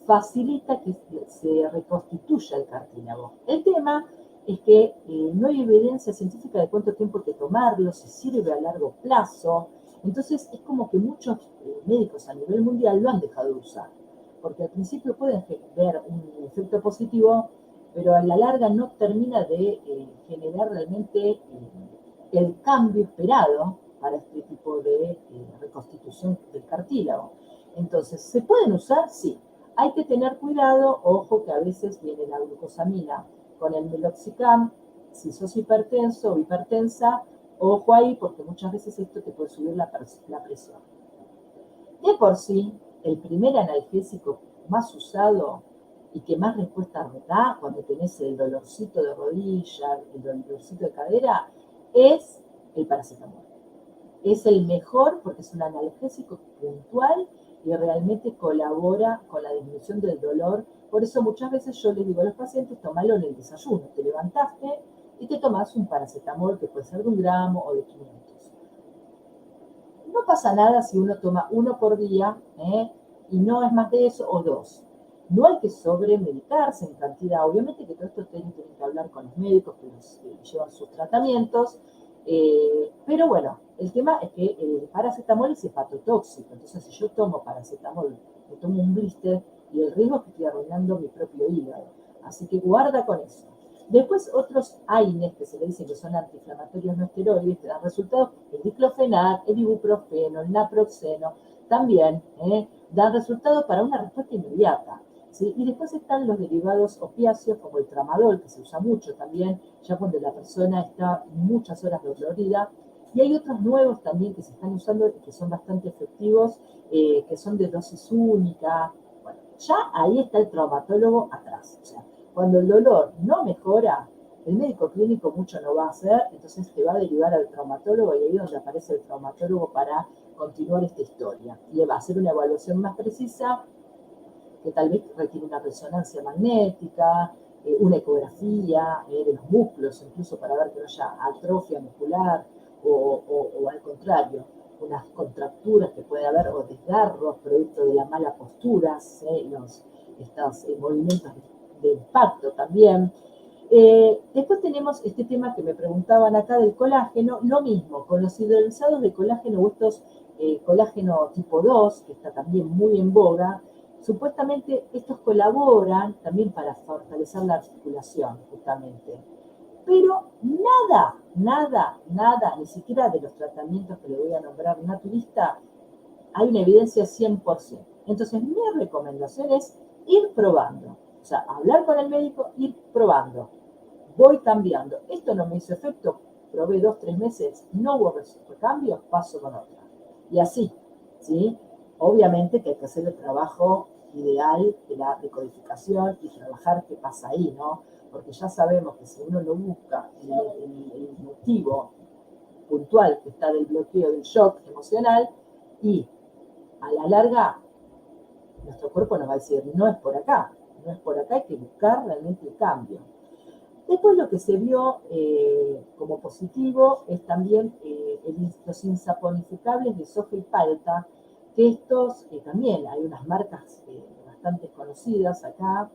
facilita que se reconstituya el cartílago. El tema es que no hay evidencia científica de cuánto tiempo hay que tomarlo, si sirve a largo plazo. Entonces es como que muchos médicos a nivel mundial lo han dejado de usar, porque al principio pueden ver un efecto positivo, pero a la larga no termina de generar realmente el cambio esperado para este tipo de reconstitución del cartílago. Entonces, ¿se pueden usar? Sí. Hay que tener cuidado, ojo que a veces viene la glucosamina con el meloxicam, si sos hipertenso o hipertensa, ojo ahí porque muchas veces esto te puede subir la presión. De por sí, el primer analgésico más usado y que más respuesta da cuando tenés el dolorcito de rodilla, el dolorcito de cadera, es el paracetamol. Es el mejor porque es un analgésico puntual y realmente colabora con la disminución del dolor. Por eso muchas veces yo les digo a los pacientes, tómalo en el desayuno. Te levantaste y te tomás un paracetamol que puede ser de 1 gramo o de 500. No pasa nada si uno toma 1 por día, y no es más de eso, o 2. No hay que sobremedicarse en cantidad. Obviamente que todo esto tienen que hablar con los médicos que llevan sus tratamientos. Pero bueno, el tema es que el paracetamol es hepatotóxico. Entonces, si yo tomo paracetamol, me tomo un blister y el riesgo es que estoy arruinando mi propio hígado. Así que guarda con eso. Después otros AINES que se le dicen que son antiinflamatorios no esteroides que dan resultados, el diclofenac, el ibuprofeno, el naproxeno, también dan resultados para una respuesta inmediata. ¿Sí? Y después están los derivados opiáceos como el tramadol, que se usa mucho también, ya cuando la persona está muchas horas dolorida. Y hay otros nuevos también que se están usando y que son bastante efectivos, que son de dosis única. Bueno, ya ahí está el traumatólogo atrás. O sea, cuando el dolor no mejora, el médico clínico mucho no va a hacer, entonces te va a derivar al traumatólogo y ahí es donde aparece el traumatólogo para continuar esta historia. Le va a hacer una evaluación más precisa, que tal vez requiere una resonancia magnética, una ecografía de los músculos, incluso para ver que no haya atrofia muscular o al contrario, unas contracturas que puede haber o desgarros producto de la mala postura, estos movimientos de impacto también. Después tenemos este tema que me preguntaban acá del colágeno, lo mismo, con los hidrolizados de colágeno o estos colágeno tipo 2, que está también muy en boga, supuestamente estos colaboran también para fortalecer la articulación, justamente. Pero nada, ni siquiera de los tratamientos que le voy a nombrar naturista, hay una evidencia 100%. Entonces, mi recomendación es ir probando. O sea, hablar con el médico, ir probando. Voy cambiando. Esto no me hizo efecto, probé 2, 3 meses, no hubo cambios, paso con otra. Y así, ¿sí? Obviamente que hay que hacer el trabajo ideal de la decodificación y trabajar qué pasa ahí, ¿no? Porque ya sabemos que si uno lo busca, el motivo puntual que está del bloqueo del shock emocional, y a la larga nuestro cuerpo nos va a decir, no es por acá, hay que buscar realmente el cambio. Después lo que se vio como positivo es también los insaponificables de soja y palta, que estos también hay unas marcas bastante conocidas acá,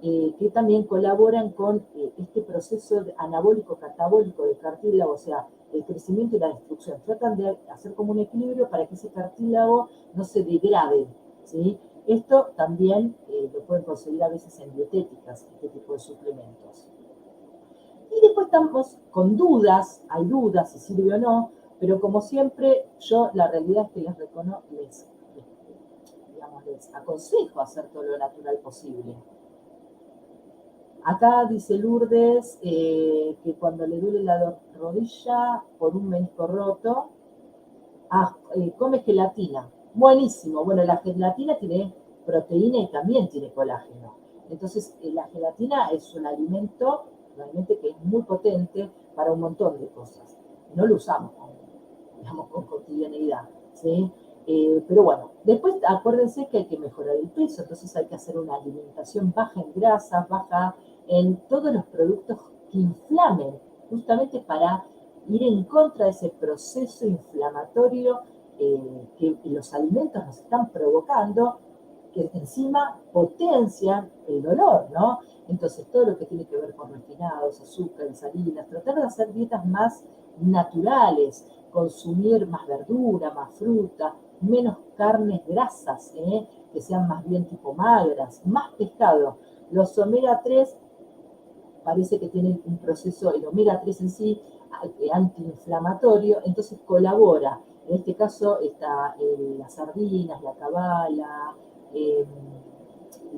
que también colaboran con este proceso anabólico-catabólico de cartílago, o sea, el crecimiento y la destrucción. Tratan de hacer como un equilibrio para que ese cartílago no se degrade, ¿sí? Esto también lo pueden conseguir a veces en dietéticas, este tipo de suplementos. Y después estamos con dudas, hay dudas si sirve o no, pero como siempre, yo la realidad es que les aconsejo hacer todo lo natural posible. Acá dice Lourdes que cuando le duele la rodilla por un menisco roto, come gelatina. Buenísimo. Bueno, la gelatina tiene proteína y también tiene colágeno. Entonces, la gelatina es un alimento realmente que es muy potente para un montón de cosas. No lo usamos con cotidianeidad, ¿sí? Pero bueno, después acuérdense que hay que mejorar el peso, entonces hay que hacer una alimentación baja en grasas, baja en todos los productos que inflamen, justamente para ir en contra de ese proceso inflamatorio que los alimentos nos están provocando, que encima potencian el dolor, ¿no? Entonces, todo lo que tiene que ver con refinados, azúcares, harinas, tratar de hacer dietas más naturales, consumir más verdura, más fruta, menos carnes grasas, que sean más bien tipo magras, más pescado. Los omega 3 parece que tienen un proceso, el omega 3 en sí, antiinflamatorio, entonces colabora. En este caso está las sardinas, la cabala, el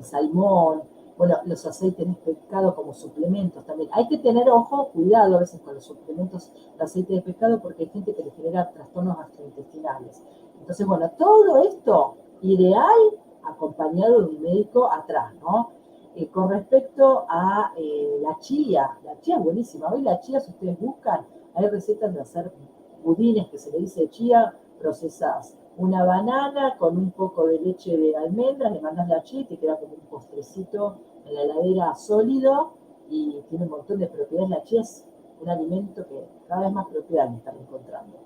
salmón, bueno, los aceites de pescado como suplementos también. Hay que tener ojo, cuidado a veces con los suplementos de aceite de pescado porque hay gente que le genera trastornos gastrointestinales. Entonces, bueno, todo esto ideal acompañado de un médico atrás, ¿no? Con respecto a la chía es buenísima. Hoy la chía, si ustedes buscan, Hay recetas de hacer budines que se le dice de chía, procesás una banana con un poco de leche de almendras, le mandas la chía y te queda como un postrecito en la heladera sólido y tiene un montón de propiedades. La chía es un alimento que cada vez más propiedades me están encontrando.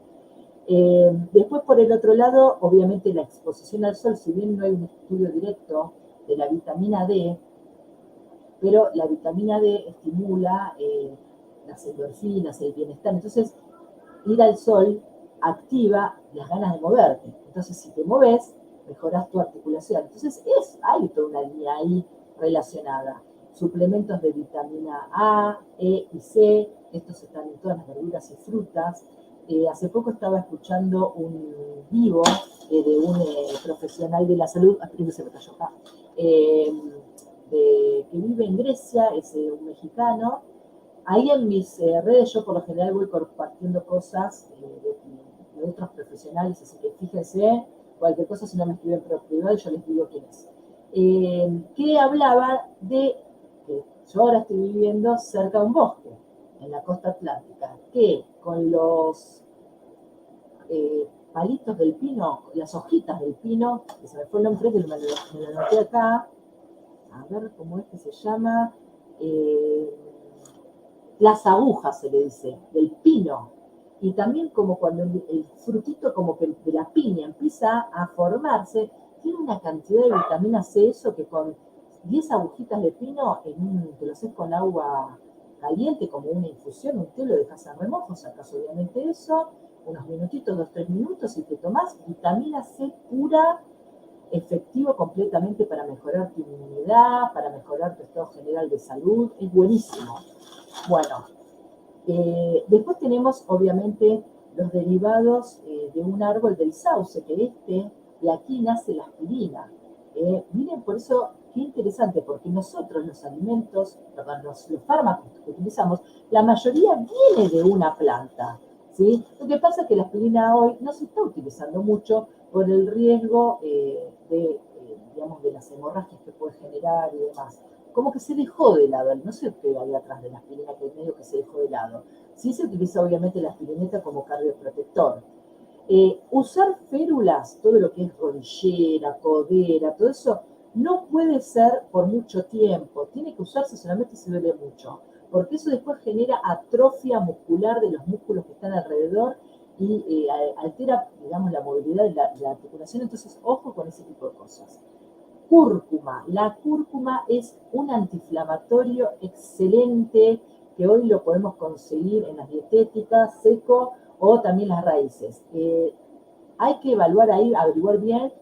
Después, por el otro lado, obviamente la exposición al sol, si bien no hay un estudio directo de la vitamina D, pero la vitamina D estimula las endorfinas, el bienestar. Entonces, ir al sol activa las ganas de moverte. Entonces, si te moves, mejoras tu articulación. Entonces, hay toda una línea ahí relacionada. Suplementos de vitamina A, E y C, estos están en todas las verduras y frutas. Hace poco estaba escuchando un vivo de un profesional de la salud, que se me cayó acá, que vive en Grecia, es un mexicano. Ahí en mis redes yo por lo general voy compartiendo cosas de otros profesionales, así que fíjense, cualquier cosa si no me escriben por privado yo les digo quién es. Que hablaba de que yo ahora estoy viviendo cerca de un bosque, en la costa atlántica, que con los palitos del pino, las hojitas del pino, que se me fue el nombre, que me lo anoté acá, a ver cómo es que se llama, las agujas se le dice, del pino, y también como cuando el frutito como que de la piña empieza a formarse, tiene una cantidad de vitamina C, eso que con 10 agujitas de pino, te lo haces con agua caliente, como una infusión, un té, lo dejas a remojo, sacas obviamente eso, unos minutitos, 2-3 minutos, y te tomás vitamina C pura, efectivo completamente para mejorar tu inmunidad, para mejorar tu estado general de salud, es buenísimo. Bueno, después tenemos obviamente los derivados de un árbol del sauce, que de aquí nace la aspirina. Miren, por eso, qué interesante, porque nosotros los alimentos, perdón, los fármacos que utilizamos, la mayoría viene de una planta, ¿sí? Lo que pasa es que la aspirina hoy no se está utilizando mucho por el riesgo digamos, de las hemorragias que puede generar y demás. Como que se dejó de lado, no sé qué hay atrás de la aspirina, que medio que se dejó de lado. Sí se utiliza obviamente la aspirineta como cardioprotector. Usar férulas, todo lo que es rodillera, codera, todo eso, no puede ser por mucho tiempo. Tiene que usarse solamente si duele mucho, porque eso después genera atrofia muscular de los músculos que están alrededor y altera, digamos, la movilidad de la articulación. Entonces, ojo con ese tipo de cosas. Cúrcuma. La cúrcuma es un antiinflamatorio excelente que hoy lo podemos conseguir en las dietéticas, seco o también las raíces. Hay que evaluar ahí, averiguar bien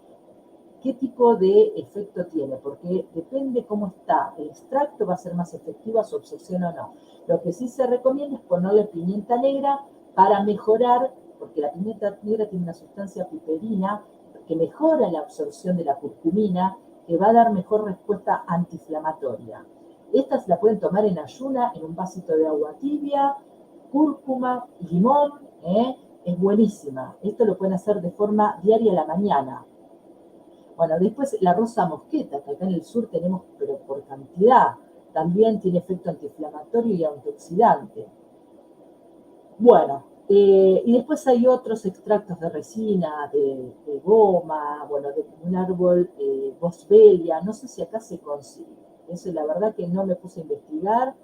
qué tipo de efecto tiene, porque depende cómo está el extracto, va a ser más efectiva su absorción o no. Lo que sí se recomienda es ponerle pimienta negra para mejorar, porque la pimienta negra tiene una sustancia piperina que mejora la absorción de la curcumina, que va a dar mejor respuesta antiinflamatoria. Esta se la pueden tomar en ayuna, en un vasito de agua tibia, cúrcuma, limón, es buenísima. Esto lo pueden hacer de forma diaria a la mañana. Bueno, después la rosa mosqueta, que acá en el sur tenemos, pero por cantidad, también tiene efecto antiinflamatorio y antioxidante. Bueno, y después hay otros extractos de resina, de goma, bueno, de un árbol, boswellia, no sé si acá se consigue. Eso la verdad que no me puse a investigar.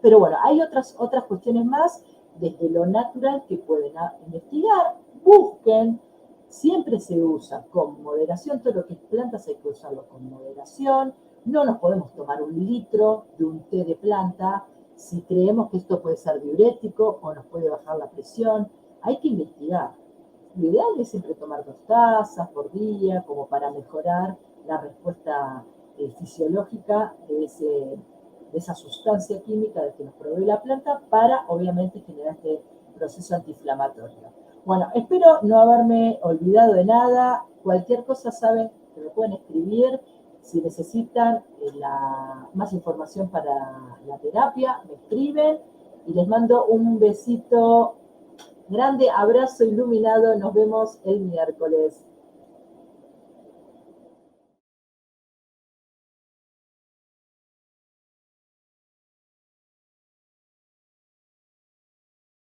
Pero bueno, hay otras cuestiones más desde lo natural que pueden investigar, busquen. Siempre se usa con moderación, todo lo que es plantas hay que usarlo con moderación. No nos podemos tomar 1 litro de un té de planta si creemos que esto puede ser diurético o nos puede bajar la presión. Hay que investigar. Lo ideal es siempre tomar 2 tazas por día, como para mejorar la respuesta fisiológica de esa sustancia química de que nos provee la planta para, obviamente, generar este proceso antiinflamatorio. Bueno, espero no haberme olvidado de nada. Cualquier cosa saben que me pueden escribir. Si necesitan más información para la terapia, me escriben y les mando un besito grande, abrazo iluminado. Nos vemos el miércoles.